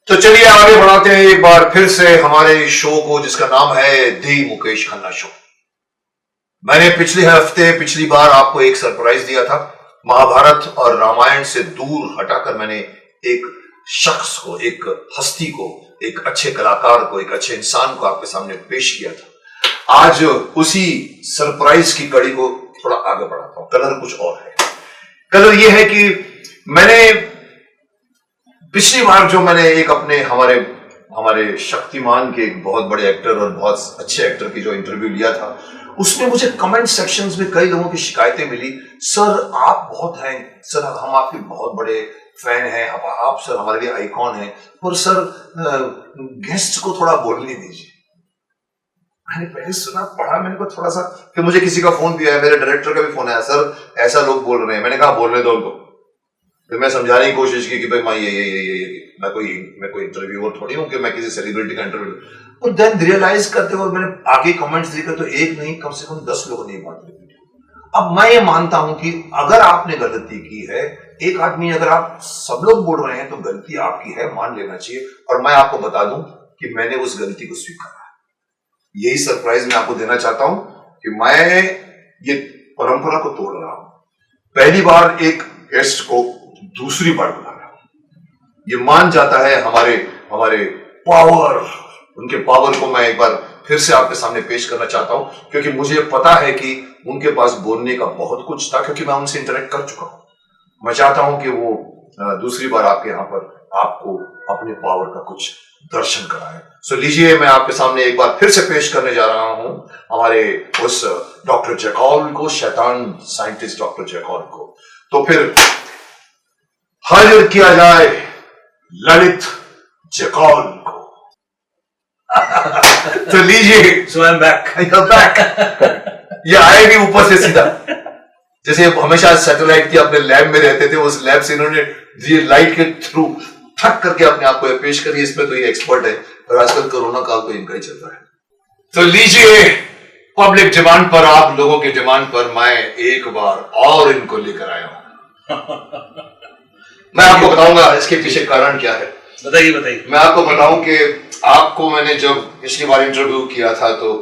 तो चलिए आगे बढ़ाते हैं एक बार फिर से हमारे शो को, जिसका नाम है दी मुकेश खन्ना शो। मैंने पिछली बार आपको एक सरप्राइज दिया था। महाभारत और रामायण से दूर हटाकर मैंने एक शख्स को, एक हस्ती को, एक अच्छे कलाकार को, एक अच्छे इंसान को आपके सामने पेश किया था। आज उसी सरप्राइज की कड़ी को थोड़ा आगे बढ़ाता हूं। कलर कुछ और है। कलर यह है कि मैंने पिछली बार जो मैंने एक अपने हमारे शक्तिमान के एक बहुत बड़े एक्टर और बहुत अच्छे एक्टर की जो इंटरव्यू लिया था, उसमें मुझे कमेंट सेक्शंस में कई लोगों की शिकायतें मिली। सर आप बहुत हैं, सर हम आपके बहुत बड़े फैन हैं, आप सर हमारे लिए आइकॉन हैं, और सर गेस्ट को थोड़ा बोलने दीजिए। मैंने पहले सुना, पढ़ा, मैंने को थोड़ा सा, फिर मुझे किसी का फोन भी आया, मेरे डायरेक्टर का भी फोन आया, सर ऐसा लोग बोल रहे हैं। मैंने कहा बोलने दो उनको। फिर मैं समझाने की कोशिश की कि भाई मैं कोई इंटरव्यूअर थोड़ी हूं कि मैं किसी सेलिब्रिटी का इंटरव्यू। और देन रियलाइज करते हुए मैंने आगे कमेंट्स देखे तो एक नहीं, कम से कम 10 लोगों ने ये बात लिखी। अब मैं ये मानता हूं कि अगर आपने गलती की है, एक आदमी, अगर आप सब लोग बोल रहे हैं तो गलती आपकी है, मान लेना चाहिए। और मैं आपको बता दूं कि मैंने उस गलती को स्वीकारा। यही सरप्राइज मैं आपको देना चाहता हूं कि मैं ये परंपरा को तोड़ रहा हूं। पहली बार एक गेस्ट को दूसरी बार बुला रहा हूं। ये मान जाता है हमारे पावर, उनके पावर को मैं एक बार फिर से आपके सामने पेश करना चाहता हूं, क्योंकि मुझे पता है कि उनके पास बोलने का बहुत कुछ था, क्योंकि मैं उनसे इंटरेक्ट कर चुका हूं। मैं चाहता हूं कि वो दूसरी बार आपके यहां पर आपको अपने पावर का कुछ दर्शन कराए। सो लीजिए, मैं आपके सामने एक बार फिर से पेश करने जा रहा हूं हमारे उस डॉक्टर जैकॉल को, शैतान साइंटिस्ट डॉक्टर जैकॉल को। तो फिर हाजिर किया जाए ललित जैकॉल को। तो लीजिए। So I'm back. ये आएगी ऊपर से सीधा, जैसे हमेशा सैटेलाइट की अपने लैब में रहते थे, उस लैब से इन्होंने ये लाइट के थ्रू ठक करके अपने आप को पेश करिए। इसमें तो ये एक्सपर्ट है, और आजकल कोरोना काल तो इनका ही चल रहा है। तो लीजिए, पब्लिक डिमांड पर, आप लोगों के डिमांड पर मैं एक बार और इनको लेकर आया हूं। मैं आपको बताऊंगा इसके पीछे कारण क्या है। बताइए। मैं आपको बताऊं कि आपको मैंने जब पिछली बार इंटरव्यू किया था तो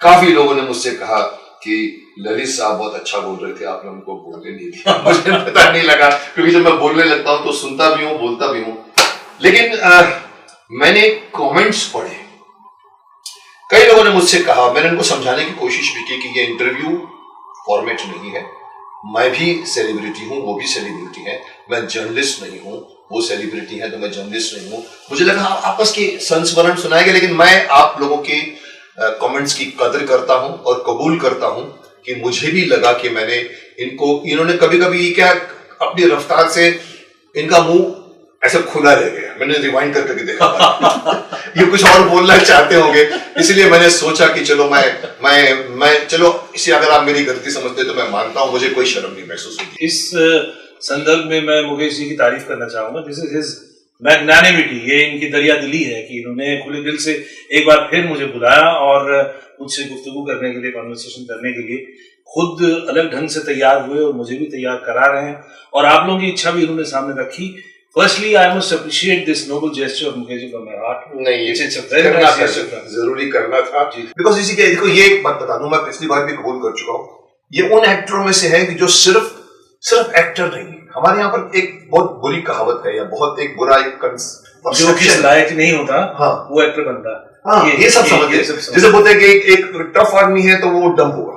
काफी लोगों ने मुझसे कहा कि ललित साहब बहुत अच्छा बोल रहे थे, आपने उनको बोलने नहीं दिया। मुझे पता नहीं लगा, क्योंकि जब मैं बोलने लगता हूं तो सुनता भी हूं, बोलता भी हूं। लेकिन मैंने कमेंट्स पढ़े, कई लोगों ने मुझसे कहा, मैंने उनको समझाने की कोशिश भी की कि ये इंटरव्यू फॉर्मेट नहीं है। मैं भी सेलिब्रिटी हूं, वो भी सेलिब्रिटी है। मैं जर्नलिस्ट नहीं हूं, वो सेलिब्रिटी है तो मैं जर्नलिस्ट नहीं हूं। मुझे लगा आपस के संस्मरण सुनाएंगे, लेकिन मैं आप लोगों के कमेंट्स की कदर करता हूं और कबूल करता हूं कि मुझे भी लगा कि इन्होंने कभी-कभी क्या अपनी रफ्तार से इनका मुंह ऐसा खुला रह गया। मैंने रिवाइंड करके देखा ये कुछ और बोलना चाहते होंगे, इसलिए मैंने सोचा कि चलो मैं चलो इसे अगर आप मेरी गलती समझते तो मैं मानता हूं, मुझे कोई शर्म नहीं महसूस होती। इस संदर्भ में मैं मुकेश जी की तारीफ करना चाहूंगा। दिस इज हिज मैग्नानिमिटी, ये इनकी दरिया दिली है कि इन्होंने खुले दिल से एक बार फिर मुझे बुलाया और मुझसे गुफ्तगू करने के लिए, कॉन्वर्सेशन करने के लिए खुद अलग ढंग से तैयार हुए और मुझे भी तैयार करा रहे हैं, और आप लोगों की इच्छा भी इन्होंने सामने रखी। Firstly I must appreciate this noble gesture of Mukesh ji from my heart. नहीं, ये जरूरी करना था, बिकॉज इसी के देखो, ये एक बात बता दूं, मैं पिछली बार भी कबूल कर चुका हूं, ये उन एक्टरों में से है कि जो सिर्फ एक्टर नहीं है। हमारे यहाँ पर एक बहुत बुरी कहावत है, या बहुत एक बुरा जो किस लायक नहीं होता, हाँ, वो एक्टर बनता है। हाँ, ये सब समझते हैं। जैसे बोलते हैं कि एक टफ आदमी है तो वो डम होगा,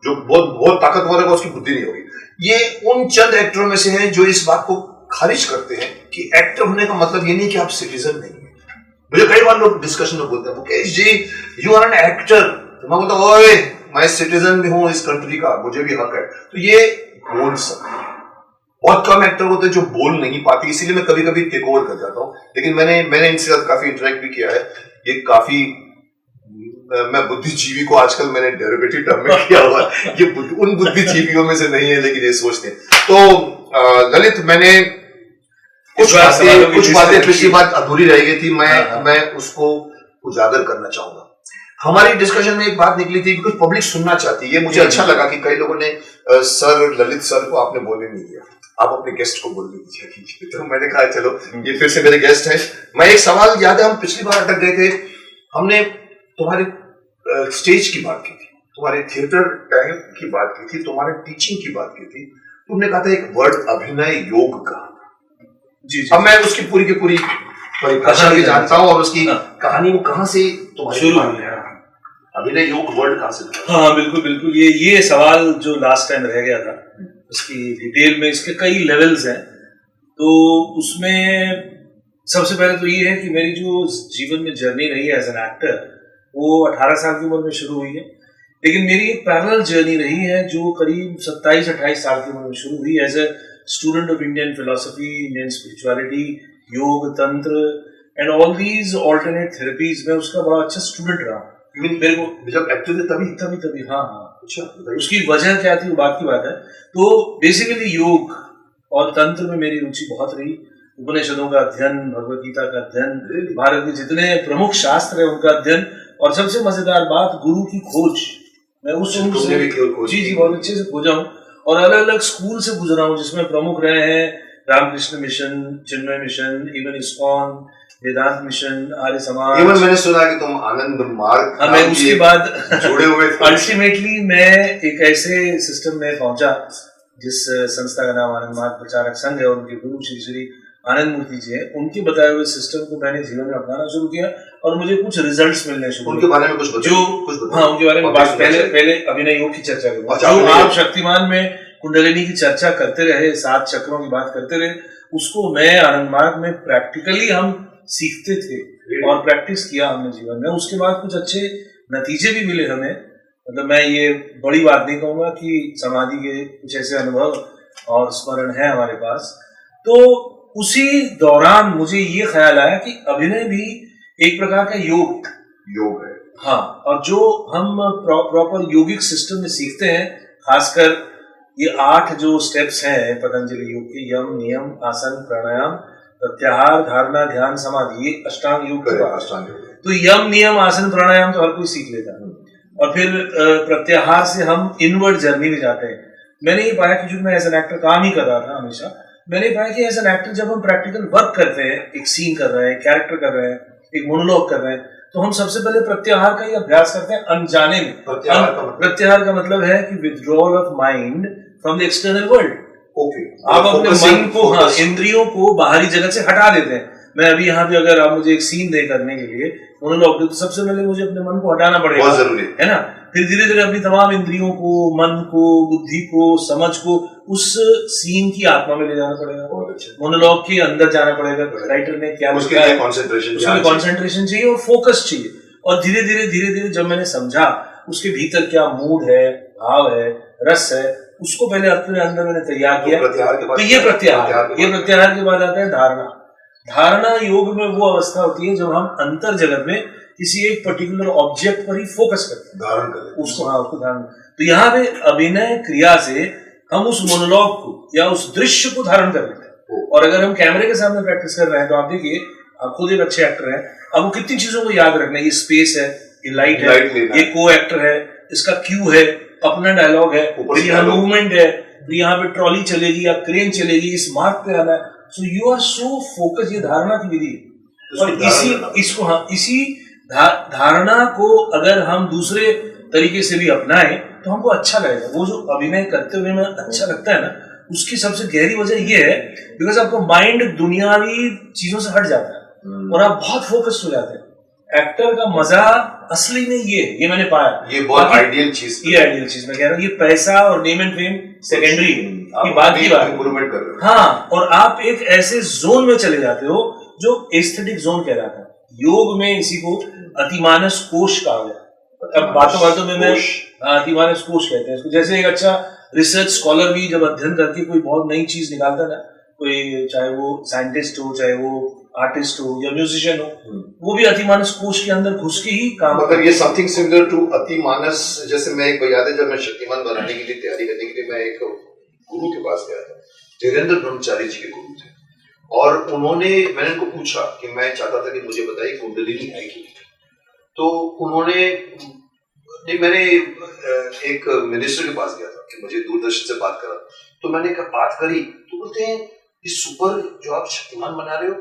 जो बहुत ताकतवर है उसकी बुद्धि नहीं होगी। ये उन चंद एक्टरों में से हैं जो इस बात को खारिज करते हैं कि एक्टर होने का मतलब ये नहीं कि आप सिटीजन नहीं है। मुझे कई बार लोग डिस्कशन में बोलते हैं, Mukesh ji you are an actor, तो मैं बोलता हूं ओए मैं सिटीजन भी हूं इस कंट्री का, मुझे भी हक है। तो ये बोल सकते हैं, बहुत कम एक्टर होते हैं जो बोल नहीं पाते, इसीलिए मैं कभी कभी टेक ओवर कर जाता हूं। लेकिन मैंने इनसे साथ काफी इंटरेक्ट भी किया है। ये काफी, मैं बुद्धिजीवी को आजकल मैंने डेरिवेटिव टर्म में किया हुआ है, ये उन बुद्धिजीवियों में से नहीं है, लेकिन ये सोचते हैं। तो ललित, मैंने कुछ बातें पिछली बात अधूरी रह गई थी, मैं उसको उजागर करना चाहूंगा। हमारी डिस्कशन में एक बात निकली थी कि कुछ पब्लिक सुनना चाहती है। ये मुझे अच्छा लगा कि कई लोगों ने सर ललित सर को आपने बोलने नहीं दिया। आप अपने गेस्ट को बोल दीजिए। तो मैंने कहा चलो ये फिर से मेरे गेस्ट हैं। मैं एक सवाल याद है, हम पिछली बार अटक गए थे, हमने तुम्हारे स्टेज की बात की थी, तुम्हारे थिएटर टाइम की बात की थी, तुम्हारे टीचिंग की बात की थी। तुमने कहा था एक वर्ड अभिनय योग का। जी अब मैं उसकी पूरी की पूरी परिभाषा भी जानता हूँ और उसकी कहानी वो कहाँ से तुम्हारी शुरू हुई है। अभिनय योग वर्ड कहाँ से? हाँ बिल्कुल बिल्कुल, ये सवाल जो लास्ट टाइम रह गया था, उसकी डिटेल में इसके कई लेवल्स हैं। तो उसमें सबसे पहले तो ये है कि मेरी जो जीवन में जर्नी रही है एज एन एक्टर, वो 18 साल की उम्र में शुरू हुई है। लेकिन मेरी एक पैरेलल जर्नी रही है जो करीब 27-28 साल की उम्र में शुरू हुई as a student of Indian philosophy, Indian spirituality, yoga, tantra and all these alternate therapies में उसका बड़ा अच्छा स्टूडेंट रहा। मेरे को जब एक्टर थे तभी हाँ। अच्छा, उसकी वजह क्या थी वो बात की बात है। तो बेसिकली योग और तंत्र में मेरी रुचि बहुत रही। उपनिषदों का अध्ययन, भगवत गीता का अध्ययन, भारत के जितने प्रमुख शास्त्र है उनका अध्ययन, और सबसे मजेदार बात गुरु की खोज। मैं उस उम्र से जी बहुत अच्छे से खोजा हूँ और अलग अलग स्कूल से गुजरा हूँ, जिसमें प्रमुख रहे हैं रामकृष्ण मिशन, चिन्मय मिशन, इवन इस्कॉन, वेदांत मिशन, आर्य समाज। इवन मैंने सुना कि तुम आनंद मार्ग, मैं उसके बाद जुड़े हुए थे। अल्टीमेटली मैं एक ऐसे सिस्टम में पहुंचा जिस संस्था का नाम आनंद मार्ग प्रचारक संघ है, और उनके गुरु श्री श्री आनंद मूर्ति जी हैं, उनके बताए हुए सिस्टम को मैंने जीवन में अपनाना शुरू किया और मुझे कुछ रिजल्ट्स मिलने शुरू। उनके बारे में कुछ हाँ, उनके बारे में बात पहले अभिनय योग की चर्चा करूंगा। जो आप शक्तिमान में कुंडलिनी की चर्चा करते रहे, 7 चक्रों की बात करते रहे, उसको मैं आनंद मार्ग में प्रैक्टिकली हम सीखते थे और प्रैक्टिस किया हमने जीवन में। उसके बाद कुछ अच्छे नतीजे भी मिले हमें। मतलब मैं ये बड़ी बात नहीं कहूंगा कि समाधि के कुछ ऐसे अनुभव और स्मरण है हमारे पास। तो उसी दौरान मुझे ये ख्याल आया कि अभिनय भी एक प्रकार का योग है। हाँ, और जो हम प्रॉपर योगिक सिस्टम में सीखते हैं, खासकर ये 8 जो स्टेप्स हैं पतंजलि योग के, यम, नियम, आसन, प्राणायाम, प्रत्याहार, धारणा, ध्यान, समाधि, ये अष्टांग योग की बात है। तो यम, नियम, आसन, प्राणायाम तो हर कोई सीख लेता है, और फिर प्रत्याहार से हम इनवर्ड जर्नी में जाते हैं। मैंने ये पाया कि जो मैं एज एन एक्टर काम ही कर रहा था हमेशा, मैंने पाया कि एज एन एक्टर जब हम प्रैक्टिकल वर्क करते हैं, एक सीन कर रहे हैं, कैरेक्टर कर रहे हैं, एक मोनोलॉग कर रहे हैं, तो हम सबसे पहले प्रत्याहार का ही अभ्यास करते हैं अनजाने में। प्रत्याहार का मतलब है कि withdrawal of mind from the external world. आप अपने मन को, हाँ, इंद्रियों को बाहरी जगत से हटा देते हैं। मैं अभी यहाँ पे अगर आप मुझे एक सीन दे करने के लिए मोनोलॉग दे, तो सबसे पहले मुझे अपने मन को हटाना पड़ेगा, बहुत जरूरी है ना। फिर धीरे धीरे अपनी तमाम इंद्रियों को, मन को, बुद्धि को, समझ को उस सीन की आत्मा में ले जाना पड़ेगा। मोनोलॉग के अंदर जाना पड़ेगा। राइटर ने क्या, उसके लिए कंसंट्रेशन चाहिए और फोकस चाहिए। और धीरे धीरे जब मैंने समझा उसके भीतर क्या मूड है, भाव है, रस है, उसको पहले अपने अंदर मैंने तैयार किया। तो ये प्रत्याहार के बाद आता है धारणा। धारणा योग में वो अवस्था होती है जब हम अंतर जगत में किसी एक पर्टिकुलर ऑब्जेक्ट पर ही फोकस करते हैं, धारण करते उसको। हाँ, उसको धारण। तो यहाँ पे अभिनय क्रिया से हम उस मोनोलॉग को या उस दृश्य को धारण कर लेते हैं। और अगर हम कैमरे के सामने प्रैक्टिस कर रहे हैं, तो आप देखिए, आप खुद एक अच्छे एक्टर हैं, आपको कितनी चीजों को याद रखना है। ये स्पेस है, ये लाइट है, ये को एक्टर है, इसका क्यू है, अपना डायलॉग है, फिर यहाँ मूवमेंट है, फिर यहाँ पे ट्रॉली चलेगी या क्रेन चलेगी, इस मार्ग पे आना है। So you are so focus. ये धारणा की विधि है। और इसी धारणा को अगर हम दूसरे तरीके से भी अपनाएं तो हमको अच्छा लगेगा। वो जो अभिनय करते हुए में अच्छा लगता है ना, उसकी सबसे गहरी वजह ये है बिकॉज आपको माइंड दुनियावी चीजों से हट जाता है और आप बहुत फोकस्ड हो जाते हैं। एक्टर का मजा असली में ये मैंने पाया। ये बहुत आइडियल चीज मैं कह रहा हूँ। ये पैसा और नेम एंड फेम सेकेंडरी की बात इंप्रूवमेंट कर रहे हो। हाँ, और आप एक ऐसे जोन में चले जाते हो जो एस्थेटिक जोन कहलाता है। योग में इसी को अतिमानस कोश कहा गया। अब बातों में मैं अतिमानस कोश कहते हैं इसको। जैसे एक अच्छा रिसर्च स्कॉलर भी जब अध्ययन करके कोई बहुत नई चीज निकालता है ना, कोई चाहे वो साइंटिस्ट हो, चाहे वो आर्टिस्ट हो या म्यूजिशियन हो, वो भी अतिमानस कोश के अंदर घुस के ही काम। मतलब ये समथिंग सिमिलर टू अतिमानस। जैसे मैं एक याद है, जब मैं शक्तिमान बनाने के लिए तैयारी करने के लिए मैं एक गुरु के पास गया था, धीरेन्द्र ब्रह्मचारी जी के गुरु थे, और मैंने उनको पूछा कि मैं चाहता था कि मुझे बताइए कुंडलिनी है कि। तो मैंने एक मिनिस्टर के पास गया था कि मुझे दूरदर्शन से बात करा। तो मैंने एक बात करी तो बोलते हैं ये सुपर जो आप शक्तिमान बना रहे हो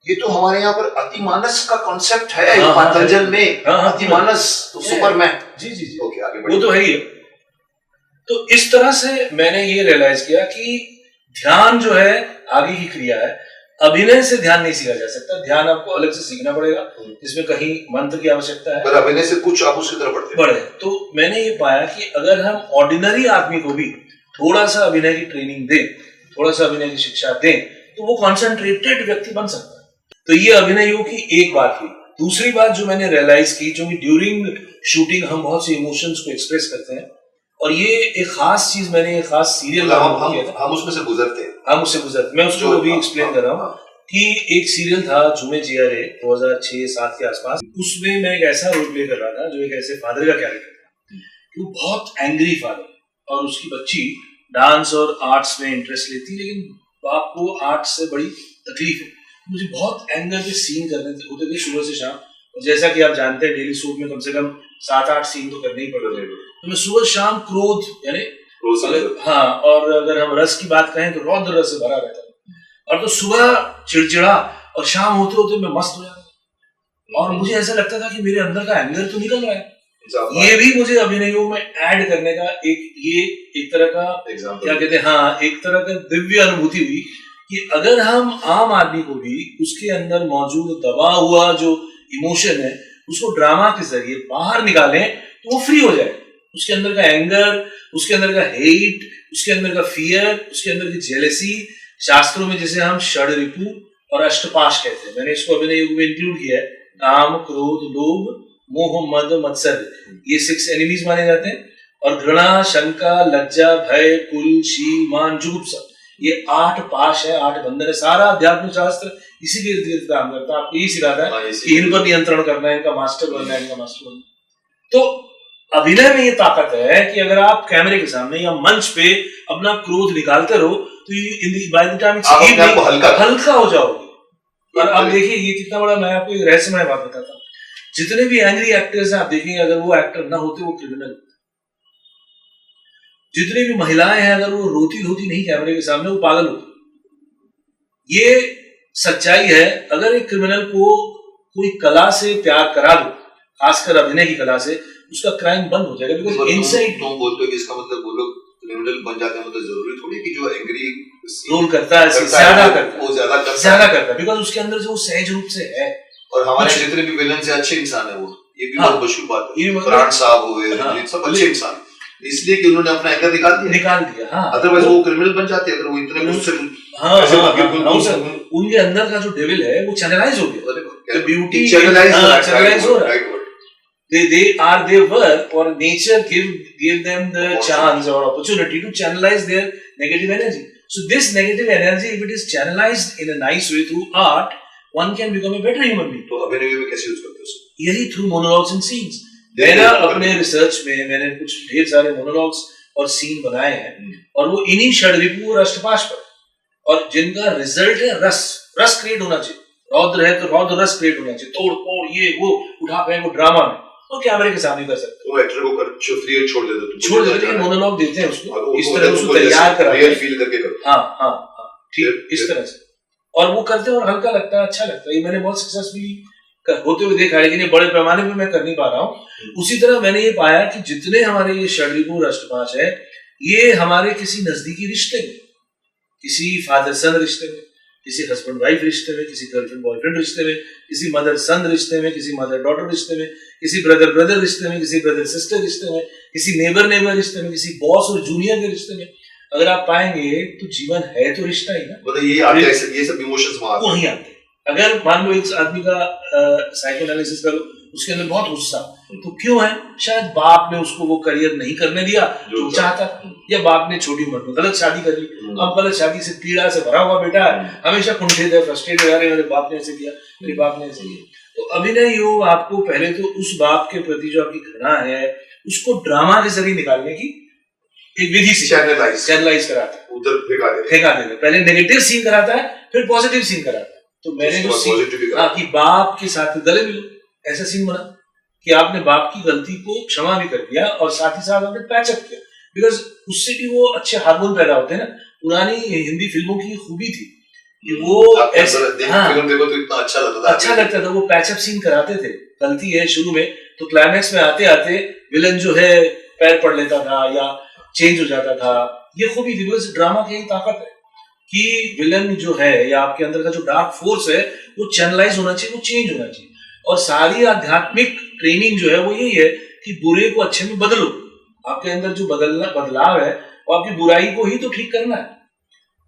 ये तो हमारे यहाँ पर अतिमानस का कॉन्सेप्ट है पतंजल में। अतिमानस तो सुपरमैन। जी जी जी, ओके आगे वो तो है ही है। तो इस तरह से मैंने ये रियलाइज किया कि ध्यान जो है आगे की क्रिया है, अभिनय से ध्यान नहीं सीखा जा सकता, ध्यान आपको अलग से सीखना पड़ेगा जिसमें कहीं मंत्र की आवश्यकता है, पर अभिनय से कुछ आप उसकी तरफ बढ़े। तो मैंने ये पाया कि अगर हम ऑर्डिनरी आदमी को भी थोड़ा सा अभिनय की ट्रेनिंग दें, थोड़ा सा अभिनय की शिक्षा दें, तो वो कॉन्सेंट्रेटेड व्यक्ति बन सकता है। तो ये अभिनय योग की एक बात हुई। दूसरी बात जो मैंने रियलाइज की, जो कि ड्यूरिंग शूटिंग हम बहुत से इमोशंस को एक्सप्रेस करते हैं, और ये एक खास चीज मैंने एक खास सीरियल हम उसमें से गुजरते हैं, हम उससे गुजरते, मैं उसको अभी एक्सप्लेन कर रहा हूँ कि एक सीरियल था झूमे जिया रे 2006-07 के आसपास। उसमें मैं एक ऐसा रोल प्ले कर रहा था जो एक ऐसे फादर का कैरेक्टर था, वो बहुत एंग्री फादर, और उसकी बच्ची डांस और आर्ट्स में इंटरेस्ट लेती, लेकिन बाप को आर्ट्स से बड़ी तकलीफ है। मुझे बहुत एंगर के सीन करने होते थे सुबह से शाम, और जैसा कि आप जानते हैं डेली शूट में कम से कम 7-8 सीन तो करने ही पड़ते थे। तो मैं सुबह शाम क्रोध यानी हाँ, और अगर हम रस की बात करें तो रौद्र रस से भरा रहता है, और तो सुबह चिड़चिड़ा और शाम होते होते मैं मस्त हो जाता, और मुझे ऐसा लगता था कि मेरे अंदर का एंगर तो निकल रहा है। ये भी मुझे अभिनयों में ऐड करने का एक तरह का क्या कहते हैं, हाँ, एक तरह का दिव्य अनुभूति हुई कि अगर हम आम आदमी को भी उसके अंदर मौजूद दबा हुआ जो इमोशन है उसको ड्रामा के जरिए बाहर निकालें तो वो फ्री हो जाए। उसके अंदर का एंगर, उसके अंदर का हेट, उसके अंदर का फियर, उसके अंदर की जेलसी, शास्त्रों में जिसे हम षड रिपु और अष्टपाश कहते हैं, मैंने इसको अभिनय योग में इंक्लूड किया है। काम, क्रोध, लोभ, मोह, मद, मत्सर, ये 6 एनिमीज माने जाते हैं, और घृणा, शंका, लज्जा, भय, कुल, शील, मान, जुगुप्सा, ये 8 पाश है, 8 बंधन है। सारा अध्यात्म शास्त्र इसी के इर्द गिर्द काम करता है, आपको यही सिखाता है कि इन पर नियंत्रण करना है, इनका मास्टर बनना है, इनका मास्टर बनना है। तो अभिनय में ये ताकत है कि अगर आप कैमरे के सामने या मंच पे अपना क्रोध निकालते रहो तो बाय द टाइम हल्का हो जाओगे। और अब देखिए ये कितना बड़ा, मैं आपको एक रहस्यमय बात बताता हूँ, जितने भी एंग्री एक्टर्स हैं आप देखेंगे, अगर वो एक्टर ना होते वो क्रिमिनल होते। जितनी भी महिलाएं हैं अगर वो रोती धोती नहीं कैमरे के सामने वो पागल होती। ये सच्चाई है। अगर एक क्रिमिनल को कोई कला से प्यार करा दो, खासकर अभिनय की कला से, उसका क्राइम बंद हो जाएगा। बिकॉज़ इनसाइड तुम बोलते हो कि इसका मतलब वो लोग क्रिमिनल बन जाते हैं, मतलब जरूरी थोड़ी कि जो एंग्री रोल करता है ज्यादा करता है, बिकॉज़ उसके अंदर जो सहज रूप से है। और हमारे जितने भी विलन से अच्छे इंसान है वो, ये भी बहुत मशहूर बात है। प्राण साहब हुए, रंजीत, सब अच्छे इंसान, इसलिए कि उन्होंने अपना एंगर निकाल दिया। हाँ, अदरवाइज वो क्रिमिनल बन जाते अगर वो इतने गुस्से में। उनके अंदर का जो डेविल है वो चैनलाइज हो गया, ब्यूटी चैनलाइज हो रहा है। They were, or nature gave them the chance or opportunity to channelize their negative energy. So this negative energy, if it is channelized in a nice way through art, one can become a better human being. तो अभिनय में कैसे use करते हो? यही through monologues and scenes. मैंने अपने research में मैंने कुछ ढेर सारे मोनोलॉग्स और सीन बनाए हैं, और वो इन्हीं षड्रिपु और अष्टपाश पर, और जिनका रिजल्ट है रस क्रिएट होना चाहिए। रौद्र है तो रौद्र रस क्रिएट होना चाहिए, तोड़ फोड़ ये वो उठा फेंक वो ड्रामा में तो कैमरे के सामने कर सकते हो। एक्टर को फ्री छोड़ देते, लेकिन मोनोलॉग देते हैं उसको, इस तरह उसको तैयार करा, रियल फील करके करो। हाँ, ठीक, इस तरह से, और वो करते हैं और हल्का लगता है, अच्छा लगता है। ये मैंने बहुत सक्सेसफुली होते हुए देखा है, लेकिन ये बड़े पैमाने पे मैं कर नहीं पा रहा हूँ। उसी तरह मैंने ये पाया कि जितने हमारे ये षड्रिपु अष्टपाश है, ये हमारे किसी नजदीकी रिश्ते में, किसी फादर सन रिश्ते में, किसी हस्बैंड वाइफ रिश्ते में, किसी गर्लफ्रेंड बॉयफ्रेंड रिश्ते में, किसी मदर सन रिश्ते में, किसी मदर डॉटर रिश्ते में, किसी ब्रदर ब्रदर रिश्ते में, किसी ब्रदर सिस्टर रिश्ते में, किसी नेबर नेबर रिश्ते में, किसी बॉस और जूनियर के रिश्ते में, अगर आप पाएंगे तो जीवन है तो रिश्ता ही ना, मतलब ये सब इमोशंस वहीं आते हैं। अगर मान लो एक आदमी का साइको एनालिसिस करो, उसके अंदर बहुत गुस्सा, तो क्यों है? शायद बाप ने उसको वो करियर नहीं करने दिया जो चाहता, या बाप ने छोटी उम्र में गलत शादी कर ली। अब गलत शादी से पीड़ा से भरा हुआ बेटा है, हमेशा कुंठित है, फ्रस्ट्रेटेड है, मेरे बाप ने ऐसे किया, मेरे बाप ने ऐसे किया। तो अभिनय योग आपको पहले तो उस बाप के प्रति जो आपकी घृणा है उसको ड्रामा के जरिए निकालने की एक विधि से चैनलाइज कराता है, उधर फेंका देगा। पहले नेगेटिव सीन कराता है, फिर पॉजिटिव सीन कराता है। तो मैंने जो सीन कि बाप के साथ गले मिलो, ऐसा सीन बना कि आपने बाप की गलती को क्षमा भी कर दिया और साथ ही साथ आपने पैचअप किया, बिकॉज उससे भी वो अच्छे हार्मोन पैदा होते हैं ना, पुरानी हिंदी फिल्मों की खूबी थी कि वो ऐसे फिल्म देखो तो इतना अच्छा लगता था। वो पैचअप सीन कराते थे। गलती है शुरू में तो क्लाइमैक्स में आते आते विलन जो है पैर पड़ लेता था या चेंज हो जाता था। ये खूबी थी, बिकॉज ड्रामा की यही ताकत है कि विलन जो है या आपके अंदर का जो डार्क फोर्स है वो चैनलाइज होना चाहिए, वो चेंज होना चाहिए। और सारी आध्यात्मिक ट्रेनिंग जो है वो यही है कि बुरे को अच्छे में बदलो। आपके अंदर जो बदलाव है वो आपकी बुराई को ही तो ठीक करना है।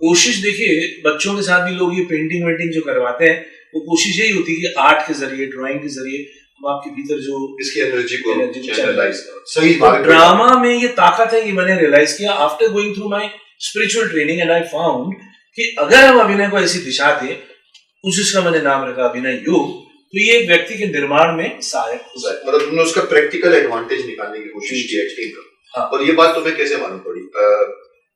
कोशिश देखिए बच्चों के साथ भी लोग ये पेंटिंग वेंटिंग जो करवाते हैं वो कोशिश यही होती है कि आर्ट के जरिए, ड्राइंग के जरिए हम आपके भीतर जो इसकी एनर्जी को चैनलाइज सही बात। ड्रामा में ये ताकत है, ये मैंने रियलाइज किया after going through my spiritual training and I found कि अगर हम अभिनय को ऐसी दिशा दें, जिसका मैंने नाम रखा अभिनय योग, तो ये एक व्यक्ति के निर्माण में सहायक हो जाए। मतलब तुमने उसका प्रैक्टिकल एडवांटेज निकालने की कोशिश की एक्टिंग का। हाँ। और ये बात तुम्हें कैसे मालूम पड़ी?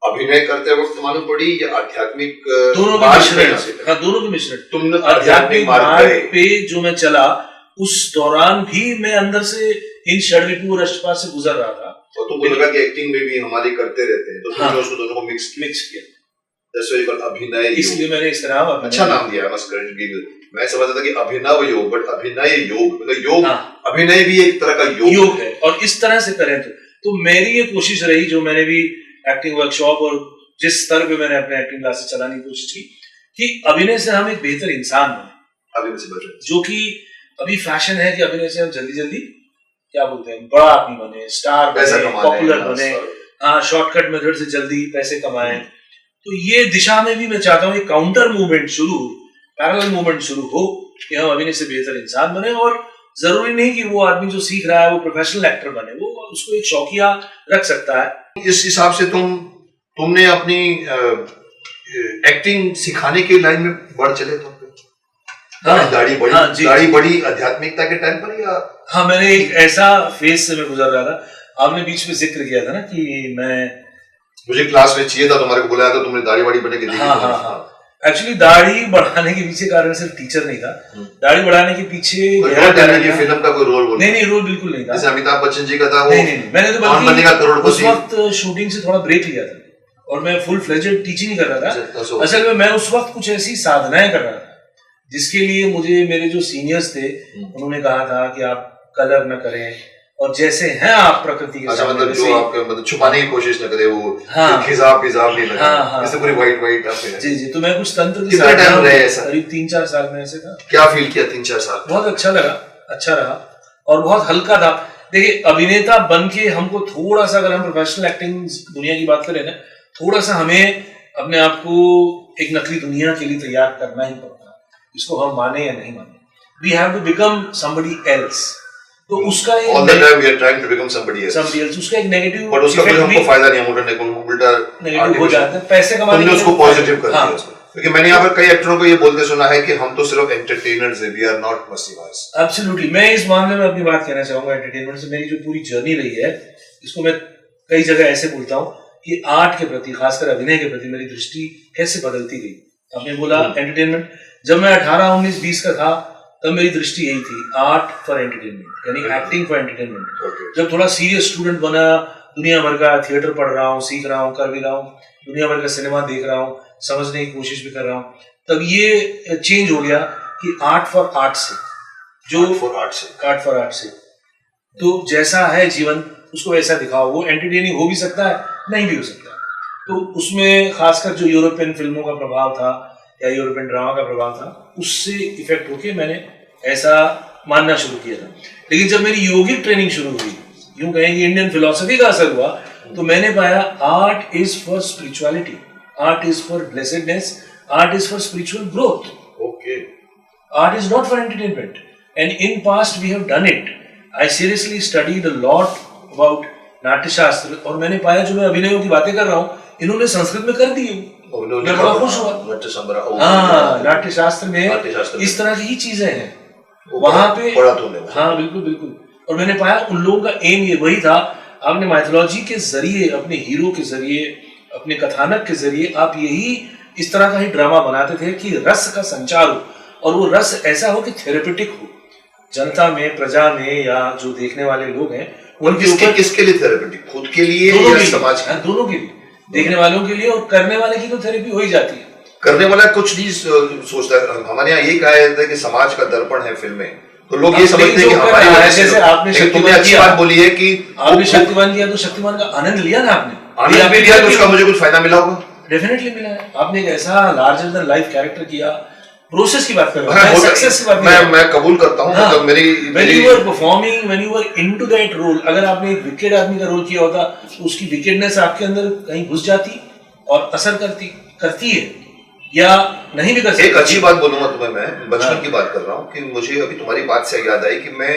अभिनय करते वक्त मालूम पड़ी या आध्यात्मिक दोनों के मिश्रण? हाँ, दोनों के मिश्रण। तुमने आध्यात्मिक मार्ग पे जो मैं चला उस दौरान भी मैं अंदर से इन षड्रिपु और अष्टपाद से गुजर रहा था। और तुमको लगा कि एक्टिंग में भी हमारी करते रहते हैं, तो तुमने उसको दोनों को मिक्स किया। अभिनय, इसलिए मैंने इस तरह अच्छा नाम दिया। मैं समझता था कि अभिनव योग, बट अभिनय योग मतलब योग। हाँ। अभिनय भी एक तरह का योग है और इस तरह से करें तो मेरी ये कोशिश रही, जो मैंने भी एक्टिंग वर्कशॉप और जिस स्तर पे मैंने अपने एक्टिंग क्लासेस चलाने की कोशिश की कि अभिनय से हम एक बेहतर इंसान बने। अभिनय से बेहतर, जो कि अभी फैशन है कि अभिनय से हम जल्दी जल्दी क्या बोलते हैं, बड़ा आदमी बने, स्टार बने, पॉपुलर बने, शॉर्टकट मेथड से जल्दी पैसे कमाएं। तो ये दिशा में भी मैं चाहता हूँ एक काउंटर मूवमेंट शुरू, पैरेलल मूवमेंट शुरू हो कि हम अभिनय से बेहतर इंसान बने। और जरूरी नहीं कि वो आदमी जो सीख रहा है वो प्रोफेशनल एक्टर बने, वो उसको एक शौकिया रख सकता है। इस हिसाब से तुमने अपनी एक्टिंग सिखाने के लाइन में बढ़ चले तो दाढ़ी बड़ी आध्यात्मिकता के टाइम पर या? हाँ, मैंने एक ऐसा फेज से मैं गुजर रहा था। आपने बीच में जिक्र किया था ना कि मुझे क्लास में चाहिए था, तुम्हारे को बुलाया था, तुमने दाढ़ी बड़ी बने के देखी। हाँ। एक्चुअली दाढ़ी बढ़ाने के पीछे कारण सिर्फ टीचर नहीं था, दाढ़ी बढ़ाने के पीछे फिल्म का कोई रोल नहीं, रोल बिल्कुल नहीं था। जैसे अमिताभ बच्चन जी का था वो। नहीं, मैंने तो बल्कि उस वक्त शूटिंग से थोड़ा ब्रेक लिया था और मैं फुल फ्लेजेड टीचिंग कर रहा था। असल में मैं उस वक्त कुछ ऐसी साधनाएं कर रहा था जिसके लिए मुझे मेरे जो सीनियर्स थे उन्होंने कहा था कि आप कलर न करें और जैसे हैं आप प्रकृति के सामने, मतलब जो आपके मतलब छुपाने की कोशिश न करे वो। हाँ, खिजाब नहीं लगे। हाँ, जैसे पूरी वाइट जी। तो मैं कुछ तंत्र के कितना टाइम रहे ऐसा? करीब 3-4 साल में ऐसे था। क्या फील किया 3-4 साल? बहुत अच्छा लगा, अच्छा रहा और बहुत हल्का था। देखिए, अभिनेता बन के हमको थोड़ा सा, अगर हम प्रोफेशनल एक्टिंग दुनिया की बात करें ना, थोड़ा सा हमें अपने आप को एक नकली दुनिया के लिए तैयार करना ही पड़ता है, इसको हम माने या नहीं माने। We have to become somebody else. तो उसका एक all the time we are trying to become somebody else। उसका एक नेगेटिव, बट उसका कोई हमको फायदा नहीं है, उल्टा नेगेटिव हो जाता है। पैसे कमाने के लिए उसको पॉजिटिव कर दिया उसको। क्योंकि मैंने यहाँ पर कई एक्टरों को ये बोलते सुना है कि हम तो सिर्फ एंटरटेनर्स हैं, वी आर नॉट मसीहास। एब्सोल्युटली, मैं इस मामले में अपनी बात कहना चाहूंगा। एंटरटेनमेंट से मेरी जो पूरी जर्नी रही है, इसको मैं कई जगह ऐसे बोलता हूँ कि आर्ट के प्रति, खासकर अभिनय के प्रति मेरी दृष्टि कैसे बदलती गई। आपने बोला एंटरटेनमेंट, जब मैं 18, 19, 20 का था तब मेरी दृष्टि यही थी, आर्ट फॉर एंटरटेनमेंट, यानी एक्टिंग फॉर एंटरटेनमेंट। जब थोड़ा सीरियस स्टूडेंट बना, दुनिया भर का थिएटर पढ़ रहा हूँ, सीख रहा हूँ, कर भी रहा हूँ, दुनिया भर का सिनेमा देख रहा हूँ, समझने की कोशिश भी कर रहा हूँ, तब ये चेंज हो गया कि आर्ट फॉर आर्ट से, जो आर्ट फॉर आर्ट से, तो जैसा है जीवन उसको वैसा दिखाओ। वो एंटरटेनिंग हो भी सकता है, नहीं भी हो सकता। तो उसमें खासकर जो यूरोपियन फिल्मों का प्रभाव था या यूरोपियन ड्रामा का प्रभाव था, उससे इफेक्ट होके मैंने ऐसा मानना शुरू किया था। लेकिन जब मेरी योगिक ट्रेनिंग शुरू हुई, यूं कहेंगे इंडियन फिलॉसफी का असर हुआ, तो मैंने पाया art is for spirituality, art is for blessedness, art is for spiritual growth. Okay, art is not for entertainment and in past we have done it. I seriously studied a lot about Natya Shastra और मैंने पाया जो मैं अभिनयों की बातें कर रहा हूँ इन्होंने संस्कृत में कर दी। मैं बड़ा खुश हुआ। हाँ, नाट्य शास्त्र में इस तरह की ही चीजें हैं वहां पे। हाँ, बिल्कुल। और मैंने पाया उन लोगों का एम ये वही था, आपने माइथोलॉजी के जरिए, अपने हीरो के जरिए, अपने कथानक के जरिए आप यही इस तरह का ही ड्रामा बनाते थे कि रस का संचार हो और वो रस ऐसा हो कि थेरेपेटिक हो जनता में, प्रजा में, या जो देखने वाले लोग हैं उनके ऊपर। किसके लिए थेरेपेटिक? खुद के लिए या समाज के? दोनों के लिए। देखने वालों के लिए, और करने वाले की तो थेरेपी हो ही जाती है। करने वाला कुछ नहीं सोचता है। हमारे यहाँ यही कहा जाता है कि समाज का दर्पण है फिल्में, तो लोग ये समझते हैं कि हमारी वजह से। जैसे आपने तुमने अच्छी बात बोली है कि आपने शक्तिमान किया, तो शक्तिमान का आनंद लिया ना आपने, आनंद भी लिया, तो उसका मुझे कुछ फायदा मिला होगा। डेफिनेटली मिला है। आपने एक ऐसा लार्जर देन लाइफ कैरेक्टर किया। प्रोसेस की बात कर रहा हूं, सक्सेस की बात नहीं। मैं कबूल करता हूं। मतलब मेरी when you were performing, when you were into that role, अगर आपने एक विकेट आदमी का रोल किया होता तो उसकी विकेटनेस आपके अंदर कहीं घुस जाती और असर करती है या नहीं भी कर सकती। एक अच्छी बात बोलूंगा तुम्हें, मैं बचपन की बात कर रहा हूँ कि मुझे अभी तुम्हारी बात से याद आई कि मैं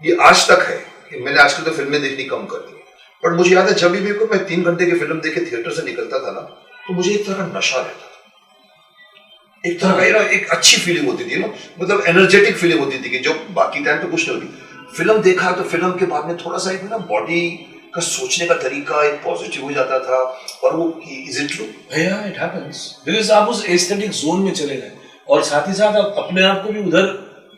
ये आज तक है कि मैंने आजकल तो फिल्में देखनी कम कर दी, पर मुझे याद है जब भी मैं 3 घंटे की फिल्म देख के थिएटर से निकलता था ना, तो मुझे एक तरह का नशा रहता था, एक तरह का एक अच्छी फीलिंग होती थी ना, मतलब एनर्जेटिक फीलिंग होती थी कि जो बाकी टाइम पे कुछ नहीं होती। फिल्म देखा तो फिल्म के बाद में थोड़ा सा एक ना बॉडी का सोचने का तरीका एक पॉजिटिव हो जाता था। और वो इज इट ट्रू? भैया इट हैपेंस बिकॉज़ आप उस एस्थेटिक जोन में चले गए और साथ ही साथ आप अपने आप को भी उधर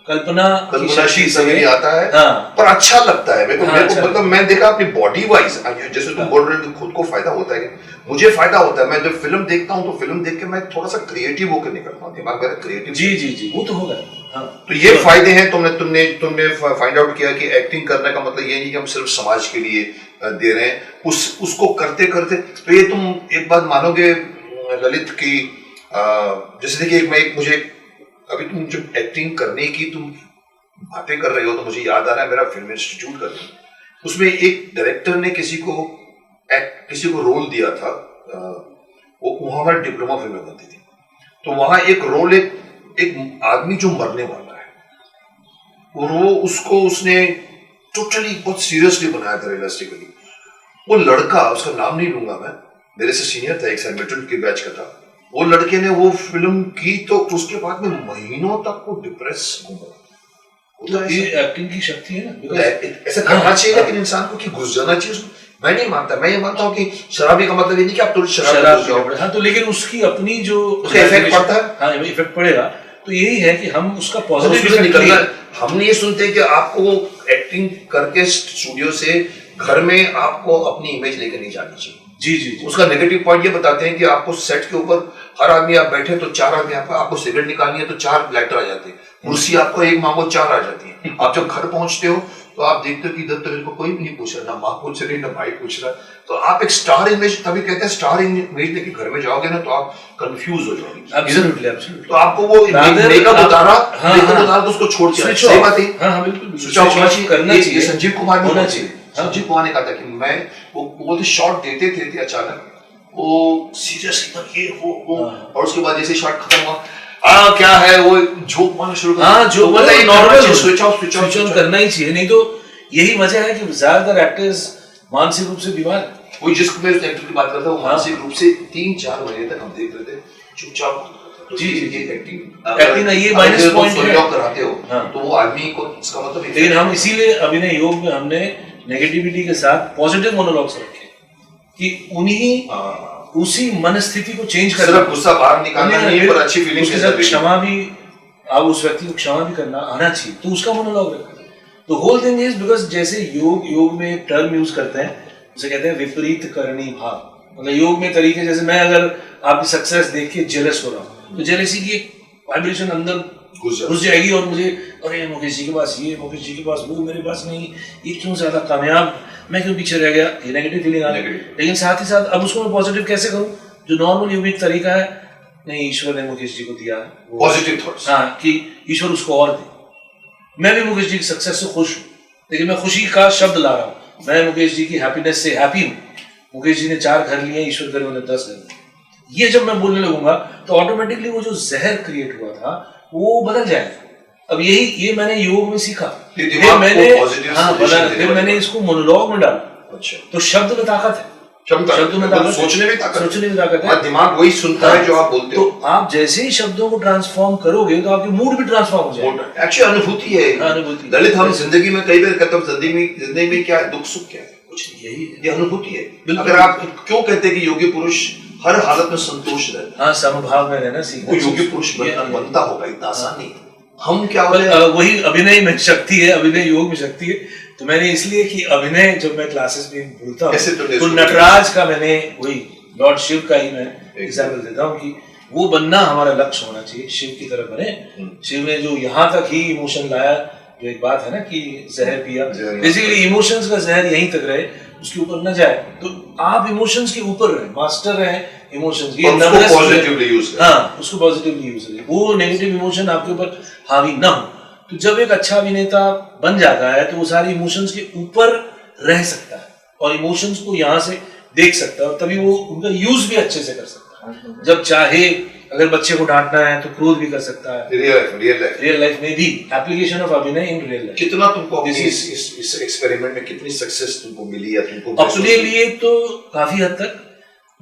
कल्पनाशील से आता है। हाँ। पर अच्छा लगता है मेरे को। अच्छा मतलब मैं देखा अपनी बॉडी वाइज, जैसे तुम बोल रहे हो खुद को फायदा होता है, मुझे फायदा होता है। मैं जब फिल्म देखता हूँ तो फिल्म देख के मैं थोड़ा सा क्रिएटिव होकर निकलता हूँ, दिमाग मेरा क्रिएटिव। जी वो तो होगा। हाँ। तो ये फायदे हैं। तुमने फाइंड आउट किया कि एक्टिंग करने का मतलब ये नहीं कि हम सिर्फ समाज के लिए दे रहे हैं, उसको करते करते। तो ये तुम एक बात मानोगे ललित की, जैसे देखिए मुझे अभी तुम जब एक्टिंग करने की तुम बातें कर रहे हो तो मुझे याद आ रहा है मेरा फिल्म इंस्टीट्यूट का, उसमें एक डायरेक्टर ने किसी को रोल दिया था। वो वहां हमारी डिप्लोमा फिल्में बनती थी, तो वहां एक रोल एक आदमी जो मरने वाला है और वो उसने टोटली बहुत सीरियसली बनाया था, रियलिस्टिकली। वो लड़का, उसका नाम नहीं लूंगा मैं, मेरे से सीनियर था, एक सैमिल्टन के बैच का था। वो लड़के ने वो फिल्म की तो उसके बाद में महीनों तक वो डिप्रेस घूमा। ये एक्टिंग की शक्ति है ना, ऐसा करना चाहिए लेकिन इंसान को कि घुस जाना चाहिए उसमें। मैं नहीं मानता, मैं ये मानता हूँ कि शराबी का मतलब ये नहीं कि आप थोड़ी शराब। हाँ, तो लेकिन उसकी अपनी जो इफेक्ट पड़ता है, हाँ इफेक्ट पड़ेगा। तो यही है कि हम उसका पॉजिटिव निकलना। हम ये सुनते हैं कि आपको एक्टिंग करके स्टूडियो से घर में आपको अपनी इमेज लेकर नहीं जानी चाहिए। जी उसका नेगेटिव पॉइंट ये बताते हैं कि आपको सेट के ऊपर हर आदमी आप बैठे तो 4 आदमी आपको सिगरेट निकालनी है तो 4 लाइटर आ जाते हैं, कुर्सी आपको एक मांगो 4 आ जाती है। आप जब घर पहुंचते हो तो आप देखते हो कि इधर तो इनको कोई भी नहीं पूछ रहा, ना माँ पूछ रही ना भाई पूछ रहा। तो आप एक स्टार इमेज, तभी कहते हैं स्टार इमेज लेके घर में जाओगे ना तो आप कंफ्यूज हो जाओगे। तो आपको वो मेकअप उतारा तो उसको छोड़ के सही बात है, स्विच ऑफ करना चाहिए। संजीव कुमार होना चाहिए। संजीव कुमार ने कहा था कि मैं वो शॉट देते थे अचानक वो सीरियस एकदम ये वो और उसके बाद जैसे शॉट खत्म हुआ क्या है वो जोक मारना शुरू कर। जो नॉर्मल स्विच ऑफ करना ही चाहिए, नहीं तो यही वजह है कि ज्यादातर एक्टर्स मानसिक रूप से बीमार है। वो जिसको मैं एक्टर की बात करता हूँ मानसिक रूप से 3-4 महीने तक हम देख रहे थे चुपचाप। जी ये एक्टिंग का ये माइनस पॉइंट है कराते हो तो वो आदमी को इसका मतलब। लेकिन हम इसीलिए अभिनय योग में हमने नेगेटिविटी के साथ पॉजिटिव मोनोलॉग्स रखे कि उसी मनस्थिति को चेंज करना, सिर्फ गुस्सा बाहर निकालना नहीं पर अच्छी फीलिंग के साथ क्षमा भी, आप उस व्यक्ति को क्षमा भी करना आना चाहिए, तो उसका मोनोलॉग रखा। तो होल थिंग इज बिकॉज जैसे योग में एक टर्म यूज करते हैं उसे कहते हैं विपरीत करणी भाव। मतलब योग में तरीके, जैसे मैं अगर आपकी सक्सेस देख के जेलस हो रहा हूँ तो जेलसी की एक वाइब्रेशन अंदर घुस जाएगी और मुझे अरे मुकेश जी के पास ये, मुकेश जी के पास वो, मेरे पास नहीं, ये क्यों ज्यादा कामयाब, मैं क्यों पीछे रह गया, ये नेगेटिव फीलिंग आने। लेकिन साथ ही साथ अब उसको मैं पॉजिटिव कैसे करूं? जो नॉर्मल योगिक तरीका है, नहीं ईश्वर ने मुकेश जी को दिया पॉजिटिव थॉट्स, हाँ कि ईश्वर उसको और दे। मैं भी मुकेश जी की सक्सेस से खुश हूँ, लेकिन मैं खुशी का शब्द ला रहा हूँ। मैं मुकेश जी की हैप्पीनेस से हैप्पी हूँ। मुकेश जी ने 4 घर लिए, ईश्वर करे उन्हें 10 घर। ये जब मैं बोलने लगूंगा तो ऑटोमेटिकली वो जो जहर क्रिएट हुआ था वो बदल जाएगा। अब ये मैंने योग में सीखा, फिर मैंने इसको मोनोलॉग में डाला। अच्छा, तो शब्द में ताकत है, शब्द में ताकत, सोचने में ताकत है, दिमाग वही सुनता है जो आप बोलते हो। तो आप जैसे ही शब्दों को ट्रांसफॉर्म करोगे तो आपकी मूड भी ट्रांसफॉर्म हो जाएगा। एक्चुअली अनुभूति है ललित। हम जिंदगी में कई बार कहते हैं जिंदगी में क्या है, दुख सुख क्या है, कुछ नहीं, यही ये अनुभूति है। अगर आप क्यों कहते हैं कि योगी पुरुष हर हालत में संतोष रहता है, हाँ समभाव में रहना सीखो, योगी पुरुष बनता होगा, इतना आसान नहीं है। हम क्या वही अभिनय में शक्ति है, अभिनय योग में शक्ति है। तो मैंने इसलिए कि अभिनय जब मैं क्लासेस में बोलता हूँ तो नटराज का मैंने वही लॉर्ड शिव का ही मैं एग्जाम्पल देता हूँ कि वो बनना हमारा लक्ष्य होना चाहिए, शिव की तरह बने। शिव ने जो यहाँ तक ही इमोशन लाया, जो एक बात है ना कि जहर पिया, बेसिकली इमोशंस का जहर यहीं तक रहे, उसके ऊपर न जाए। तो आप इमोशंस के ऊपर रहे, मास्टर रहे इमोशंस की, उसको पॉजिटिवली यूज करें। हाँ, उसको पॉजिटिवली यूज करें, वो नेगेटिव इमोशन आपके ऊपर हावी ना हो। तो जब एक अच्छा अभिनेता बन जाता है तो वो सारे इमोशंस के ऊपर रह सकता है और इमोशंस को यहाँ से देख सकता है, और तभी वो उनका यूज भी अच्छे से कर सकता है। जब चाहे अगर बच्चे को डांटना है तो क्रोध भी कर सकता है। रियल लाइफ में भी एप्लीकेशन ऑफ अभिनय इन रियल लाइफ। कितना तुमको इस एक्सपेरिमेंट में कितनी सक्सेस तुमको मिली या तुमको अपने लिए तो काफी हद तक,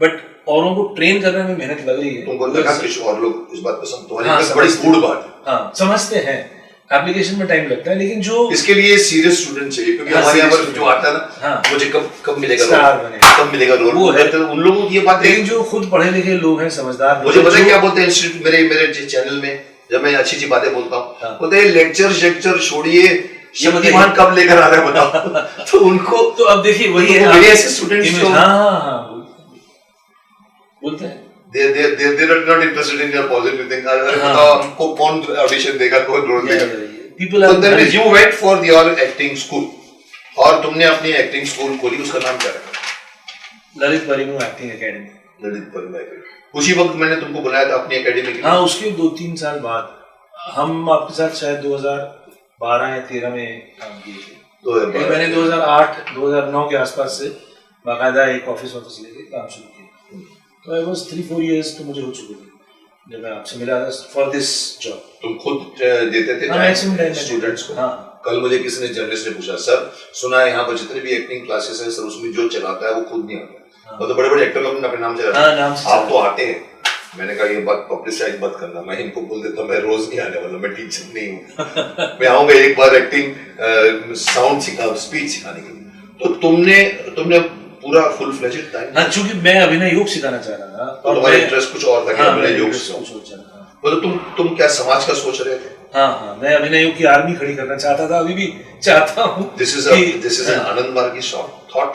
बट औरों को ट्रेन करने में मेहनत लग रही है। तुमको लगा कुछ और लोग इस बात पसंद, तुम्हारी बड़ी गूढ़ बात है। हाँ, समझते हैं, एप्लीकेशन में टाइम लगता है, लेकिन जो इसके लिए सीरियस स्टूडेंट चाहिए, क्योंकि हमारे यहाँ पर जो आता है ना, मुझे कब मिलेगा रोल, कब मिलेगा रोल, वो है तो उन लोगों की ये बात है। लेकिन जो खुद पढ़े लिखे लोग हैं, समझदार, मुझे पता है क्या बोलते हैं इंस्टीट्यूट, मेरे चैनल में जब मैं अच्छी बातें बोलता हूँ, बोलते हैं लेक्चर छोड़िए, शक्तिमान कब लेकर आ रहे हैं बताओ। तो उनको तो अब देखिए वही है, मेरे ऐसे स्टूडेंट्स बोलते हैं they are not interested in your positive thing। अरे बताओ हमको कौन ऑडिशन देगा, कौन रोल देगा। So then you went for your acting school, और तुमने अपनी एक्टिंग स्कूल खोली, उसका नाम क्या रखा? Lalit Parimoo acting academy. Lalit Parimoo academy. उसी वक्त मैंने तुमको बुलाया था अपनी एकेडमी के लिए। हाँ, उसके 2-3 साल बाद हम आपके साथ शायद 2012 या 13 में काम किए थे। मैंने 2008-2009 के आसपास से बाकायदा एक ऑफिस लेके काम शुरू किया। तो आई वाज 3-4 इयर्स तो मुझे हो चुके थे जब मैं आपसे मिला था फॉर दिस जॉब। तुम खुद देते थे स्टूडेंट्स को? हाँ। कल मुझे किसी ने जर्नलिस्ट ने पूछा, सर सुना है यहाँ पर जितने भी एक्टिंग क्लासेस है सर, उसमें जो चलाता है वो खुद नहीं आता। हाँ। तो बड़े एक्टर लोग अपने नाम से आप तो आते हैं। मैंने कहा ये बात पब्लिसाइज मत करना, मैं इनको बोल देता हूँ मैं रोज नहीं आने वाला, मैं टीचर नहीं हूँ। मैं आऊंगा एक बार एक्टिंग साउंड स्पीच सिखाने के लिए। तो तुमने पूरा फुल फ्लेजेड टाइम। हाँ, चूंकि मैं अभिनय योग सिखाना चाह रहा था और तुम्हारा इंटरेस्ट कुछ और था कि अभिनय योग तो तुम क्या समाज का सोच रहे थे? हाँ, मैं अभिनय योग की आर्मी खड़ी करना चाहता था, अभी भी चाहता हूँ। This is an आनंद मार्गी thought.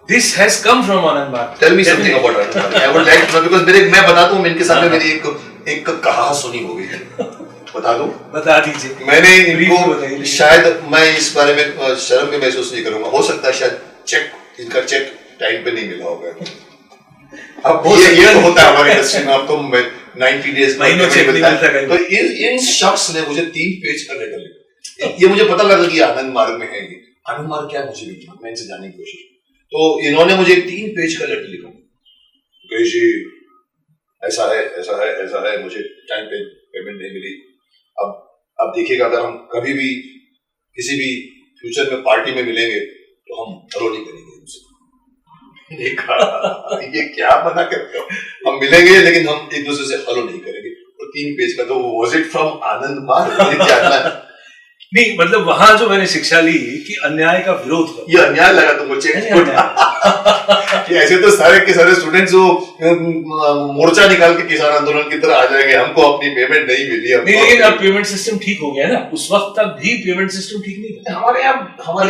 This has come from आनंद मार्ग। Tell me something about आनंद मार्गी। I would like to know because मैं बता दूँ, इनके सामने मेरी एक कहानी सुनी होगी, बता दूँ? बता दीजिए। मैंने इनको शायद मैं इस बारे में शर्म भी महसूस नहीं करूंगा, हो सकता है शायद इनका चेक टाइम पे नहीं मिला होगा। अब ये तो होता है हमारी इंडस्ट्री में, अब तो 90 डेज महीनों चेक नहीं मिलता है। तो इन शख्स ने मुझे 3 पेज का लेटर लिखा। ये मुझे पता लगा कि आनंद मार्ग में है। ये आनंद मार्ग क्या, मुझे नहीं पता, मैं इनसे जानने की कोशिश। तो इन्होंने मुझे 3 पेज का लेटर लिखा कि जी ऐसा है, मुझे टाइम पे पेमेंट नहीं मिली। अब देखिएगा, अगर हम कभी भी किसी भी फ्यूचर में पार्टी में मिलेंगे तो हम हलो नहीं करेंगे उनसे। ये क्या बना करते हो, हम मिलेंगे लेकिन हम एक दूसरे से हलो नहीं करेंगे। तो 3 पेज का, तो वाज इट फ्रॉम आनंद मार्ग? नहीं, मतलब वहां जो मैंने शिक्षा ली कि अन्याय का विरोध करो। ये अन्याय लगा तुमको चेक कि ऐसे तो सारे के सारे स्टूडेंट्स जो मोर्चा निकाल के किसान आंदोलन की तरह आ जाएंगे, हमको अपनी पेमेंट नहीं मिली। नहीं, लेकिन अब पेमेंट सिस्टम ठीक हो गया ना, उस वक्त तक भी पेमेंट सिस्टम ठीक नहीं था हमारे यहाँ। हमारे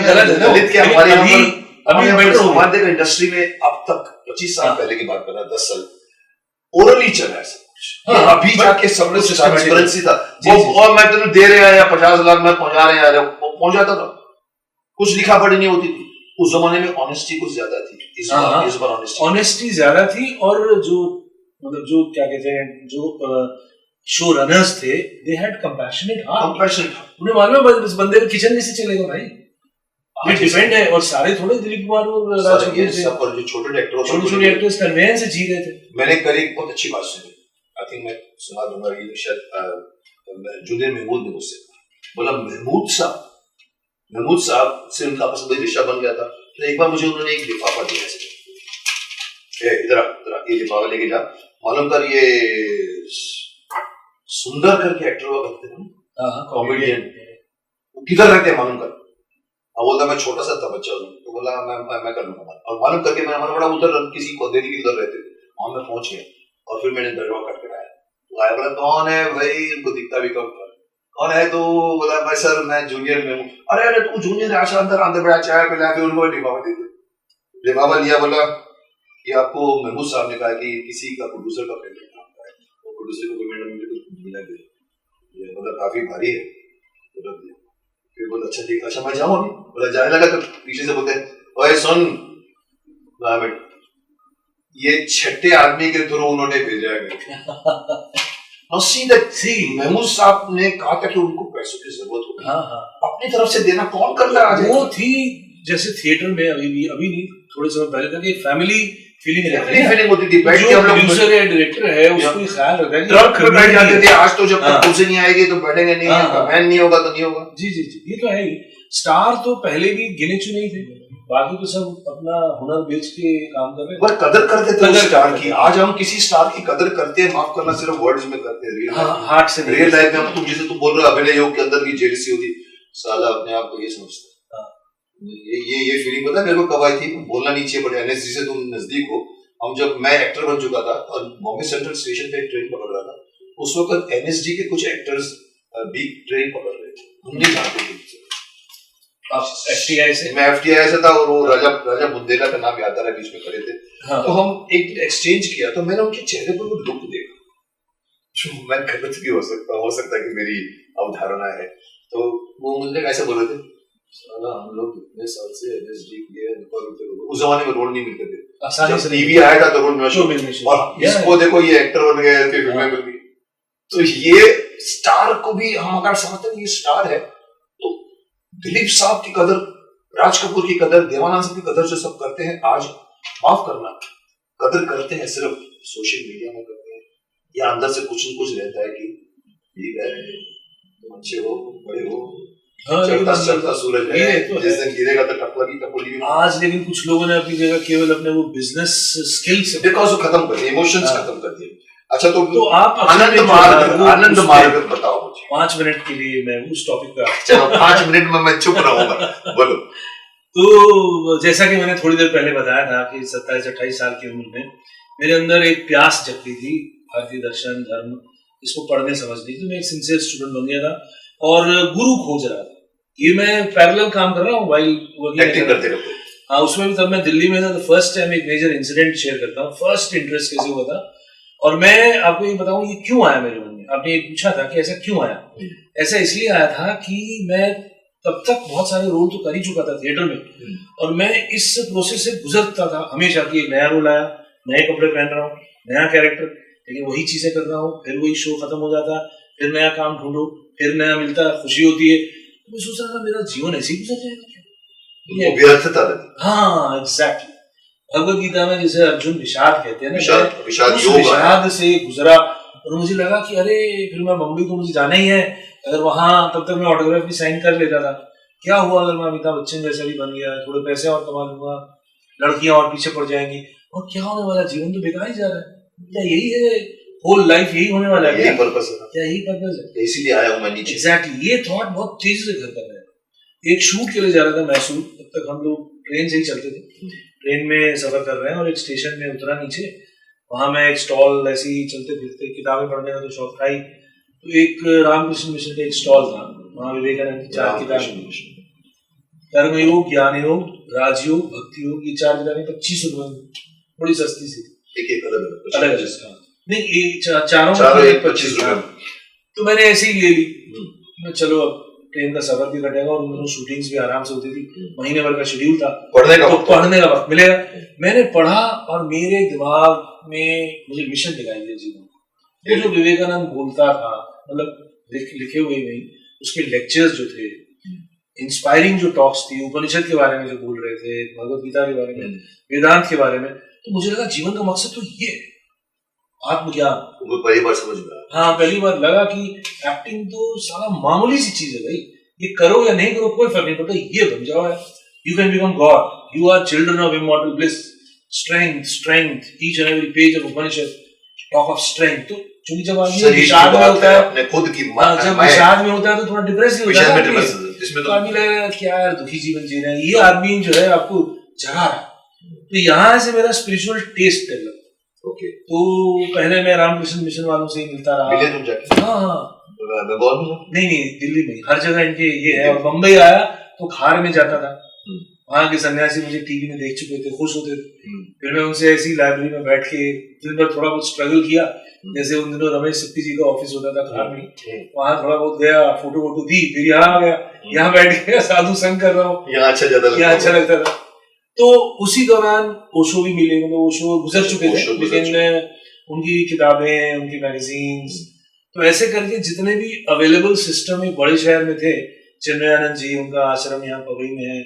इंडस्ट्री में अब तक 25 साल पहले की बात करना, 10 साल ओरली चला है सब कुछ। अभी जाके सब कुछ ट्रांसपेरेंसी था। और मैं तेरे दे रहे हैं या 50 लाख मैं पहुंचा रहे हैं, पहुंच जाता था, कुछ लिखा पढ़ी नहीं होती थी। उस जमाने में ऑनेस्टी कुछ ज्यादा थी, इस बार ऑनेस्टी ज्यादा थी। और जो क्या कहते हैं, जो शो रनर्स थे, दे हैड कंपैशनेट हार्ट। उन्हें मालूम है इस बंदे का किचन कैसे चलेगा भाई, ये डिपेंड है। और सारे थोड़े दिलीप कुमार और राज कपूर सब पर जो छोटे एक्टर्स कन्वेंस से जी रहे थे। मैंने कल एक बहुत अच्छी बात सुनी, आई थिंक मैं सुना दूंगा, ये शायद जूनियर महमूद ने मुझसे बोला, महमूद साहब से उनका पसंदीदा रिश्ता बन गया था। तो एक बार मुझे उन्होंने एक लिफाफा दिया है, इधर ये लिफाफा लेके जा, मालूम कर ये सुंदर करके एक्टर हुआ करते थे, कॉमेडियन, किधर रहते हैं मालूम कर। अब बोलता मैं छोटा सा था बच्चा हूँ, तो बोला मैं कर लूंगा। और मालूम करके मैं हमारा बड़ा उधर किसी को देरी के उधर रहते थे, वहां मैं पहुंच गया और फिर मैंने दरवाजा खटखटाया। आया, बोला कौन है भाई, उनको दिखता भी कम था, कौन है तो बोला मैं सर मैं जूनियर में हूँ। अरे तू जूनियर है, अंदर बड़ा चाय पिला के उनको लिफाफा दे दे। लिफाफा लिया, बोला ये आपको महमूद साहब ने कहा कि किसी का प्रोड्यूसर का पेमेंट मांगता है, वो प्रोड्यूसर को पेमेंट में कुछ मिला दे, ये मतलब काफी भारी है। फिर बोला अच्छा ठीक, अच्छा मैं जाऊँ अभी। बोला जाने लगा तो पीछे से बोलते ओए सुन मोहम्मद, ये छठे आदमी के थ्रू उन्होंने भेजा है। महमूद साहब ने कहा था कि उनको पैसों की जरूरत होगी, हाँ हाँ, अपनी तरफ से देना कौन कर रहा है? वो थी जैसे थिएटर में अभी नहीं, थोड़े समय पहले तक एक फैमिली फीलिंग रहती है, फीलिंग होती थी, बैठ के जो हम लोग प्रोड्यूसर है डायरेक्टर है उसको ही ख्याल रखता है कि ट्रक पे बैठ जाते थे। आज तो जब तक हाँ। तुझे नहीं आएगी तो बैठेंगे नहीं, बहन नहीं होगा तो नहीं होगा। जी जी जी, ये तो है ही। स्टार तो पहले भी गिने चुने ही थे, बाकी तो सब अपना हुनर बेच के काम कर रहे हैं। पर कदर करते थे कदर उस स्टार करते की। आज हम किसी स्टार की कदर करते हैं, माफ करना, सिर्फ वर्ड्स में करते हैं, हार्ट से नहीं। रियल लाइफ में हम, तुम जिसे तुम बोल रहे हो अभिनय योग के अंदर की जेलसी होती, साला अपने आप को ये समझता है। ये फीलिंग पता है मेरे को कब आई थी? बोलना नहीं चाहिए बट एनएसजी से तुम नजदीक हो। हम जब मैं एक्टर बन चुका था और बॉम्बे सेंट्रल स्टेशन पे ट्रेन पकड़ रहा था, उस वक्त एनएसजी के कुछ एक्टर्स भी ट्रेन पकड़ रहे थे, हम नहीं जानते थे। एफटीआई से, मैं एफटीआई से था और वो राजा बुंदेला का नाम याद आ रहा है, बीच में खड़े थे। हाँ। तो हम एक एक्सचेंज किया तो मैंने उनके चेहरे पर वो लुक देखा, जो मैं गलत भी हो सकता है कि मेरी अवधारणा है। तो वो मुझे कैसे बोल रहे थे, साला हम लोग इतने साल से एनएसडी किए, उस जमाने में रोल नहीं मिलते थे, आसानी से टीवी आया था तो रोल मिलने, और इसको देखो ये एक्टर बन गए, फिल्में मिल गई। तो ये स्टार को भी हम अगर समझते हैं ये स्टार है, तो दिलीप साहब की कदर, राज कपूर की कदर, देवानंद साहब की कदर जो सब करते हैं आज, माफ करना, कदर करते हैं सिर्फ सोशल मीडिया में करते हैं, या अंदर से कुछ न कुछ रहता है कि ठीक है तुम अच्छे हो, बड़े हो, चलता सूरज है, तो जिस दिन गिरेगा तो टपोली। आज लेकिन कुछ लोगों ने अपनी जगह केवल अपने वो बिजनेस स्किल से बिकॉज खत्म कर दिए, इमोशंस खत्म कर दिए। अच्छा तो आप आनंद मार्ग बताओ मुझे 5 मिनट के लिए, मैं उस टॉपिक पे चलो 5 मिनट में मैं चुप रहूंगा, बोलो। तो जैसा कि मैंने थोड़ी देर पहले बताया था कि 27-28 साल की उम्र में मेरे अंदर एक प्यास जगती थी भारतीय दर्शन धर्म, इसको पढ़ने समझने की। मैं एक सिंसियर स्टूडेंट बन गया था और गुरु खोज रहा था। ये मैं पैरेलल काम कर रहा हूँ वाइल एक्टिंग करते करते। हाँ, उसमें भी तब मैं दिल्ली में था। तो फर्स्ट टाइम एक मेजर इंसिडेंट शेयर करता हूँ, फर्स्ट इंटरेस्ट कैसे हुआ था। और मैं आपको ये बताऊं ये क्यों आया मेरे मन में। आपने ये पूछा था कि ऐसा क्यों आया। ऐसा इसलिए आया था कि मैं तब तक बहुत सारे रोल तो कर ही चुका था थिएटर में, और मैं इस प्रोसेस से गुजरता था हमेशा कि एक नया रोल आया, नए कपड़े पहन रहा हूँ, नया कैरेक्टर, लेकिन वही चीजें कर रहा हूँ, फिर वही शो खत्म हो जाता, फिर नया काम ढूंढो, फिर नया मिलता, खुशी होती है। मैं सोच रहा था मेरा जीवन ऐसे ही गुजर जाएगा क्या? हाँ एग्जैक्टली। भगवद गीता में जैसे अर्जुन विषाद कहते हैं ना, विषाद से गुजरा। और मुझे लगा कि अरे फिर मैं बम्बई तो मुझे जाना ही है, अगर वहां तब तक मैं ऑटोग्राफ भी साइन कर लेता था। क्या हुआ अगर मैं अमिताभ बच्चन जैसा भी बन गया, थोड़े पैसे और कमा लूंगा, लड़कियां और पीछे पड़ जाएंगी, और क्या होने वाला, जीवन तो बेकार ही जा रहा है। क्या यही है होल लाइफ, यही होने वाला है, यही पर्पस है, क्या यही पर्पस है, इसीलिए आया हूं मैं नीचे। एग्जैक्टली। ये थॉट बहुत तेजी से घर कर रहा है। एक शूट के लिए जा रहा था मैसूर, तब तक हम लोग ट्रेन से ही चलते थे, ट्रेन में सफर कर रहे हैं और एक स्टेशन में उतरा नीचे, वहां मैं एक स्टॉल ऐसे ही चलते फिरते किताबें पढ़ने का तो शौक था ही, तो एक रामकृष्ण मिशन का एक स्टॉल था, वहां विवेकानंद की 4 किताबें, कर्म योग, ज्ञान योग, राजयोग, भक्ति योग, ये 4 किताबें 25 रुपए में, बड़ी सस्ती सी, एक अलग नहीं चारों 25 रुपए। तो मैंने ऐसे ही ले ली, मैं चलो अब ट्रेन का सफर भी कटेगा और उन शूटिंग्स भी आराम से होती थी, महीने भर का शेड्यूल था, पढ़ने का वक्त मिलेगा। मैंने पढ़ा और मेरे दिमाग में मुझे मिशन दिखाई दिया जीवन। ये जो विवेकानंद बोलता था, मतलब लिखे हुए नहीं, उसके लेक्चर्स जो थे, इंस्पायरिंग जो टॉक्स थी, उपनिषद के बारे में जो बोल रहे थे, भगवद गीता के बारे में, वेदांत के बारे में, तो मुझे लगा जीवन का मकसद तो ये आत्मज्ञान। पहली बार समझ में आया। हाँ, पहली बार लगा कि एक्टिंग तो साला मामूली सी चीज है भाई, ये करो या नहीं करो कोई फर्क नहीं पड़ता, ये बन जाओ यार, you can become god, you are children of immortal bliss, strength, each and every page of Upanishad talk of strength. तो क्योंकि जब आदमी विषाद में होता है, अपने खुद की जब विषाद में होता है तो थोड़ा डिप्रेसिव होता है, जिसमें तो आदमी लगेगा क्या यार दुखी जीवन जी रहे हैं, ये आदमी जो है आपको जगा रहा है। तो यहाँ से मेरा स्पिरिचुअल टेस्ट डेवलप। ओके। तो पहले मैं रामकृष्ण मिशन वालों से ही मिलता रहा। मिले तुम जाके? हाँ, बंगाल में? नहीं दिल्ली में, हर जगह इनके ये है। और बम्बई आया तो खार में जाता था, वहाँ के सन्यासी मुझे टीवी में देख चुके थे, खुश होते थे। फिर मैं उनसे ऐसी लाइब्रेरी में बैठ के दिन भर थोड़ा बहुत स्ट्रगल किया। जैसे उन दिनों रमेश सिप्पी जी का ऑफिस होता था खार में, वहाँ थोड़ा बहुत गया, फोटो वोटो दी, फिर यहाँ आ गया, यहाँ बैठ गया, साधु संग कर रहा हूँ, यहाँ अच्छा लगता था। तो उसी दौरान ओशो भी मिले, मतलब ओशो गुजर चुके थे, लेकिन उनकी किताबें, उनकी मैगजीन्स, तो ऐसे करके जितने भी अवेलेबल सिस्टम एक बड़े शहर में थे, चिन्मयानंद जी उनका आश्रम यहाँ पवई में है,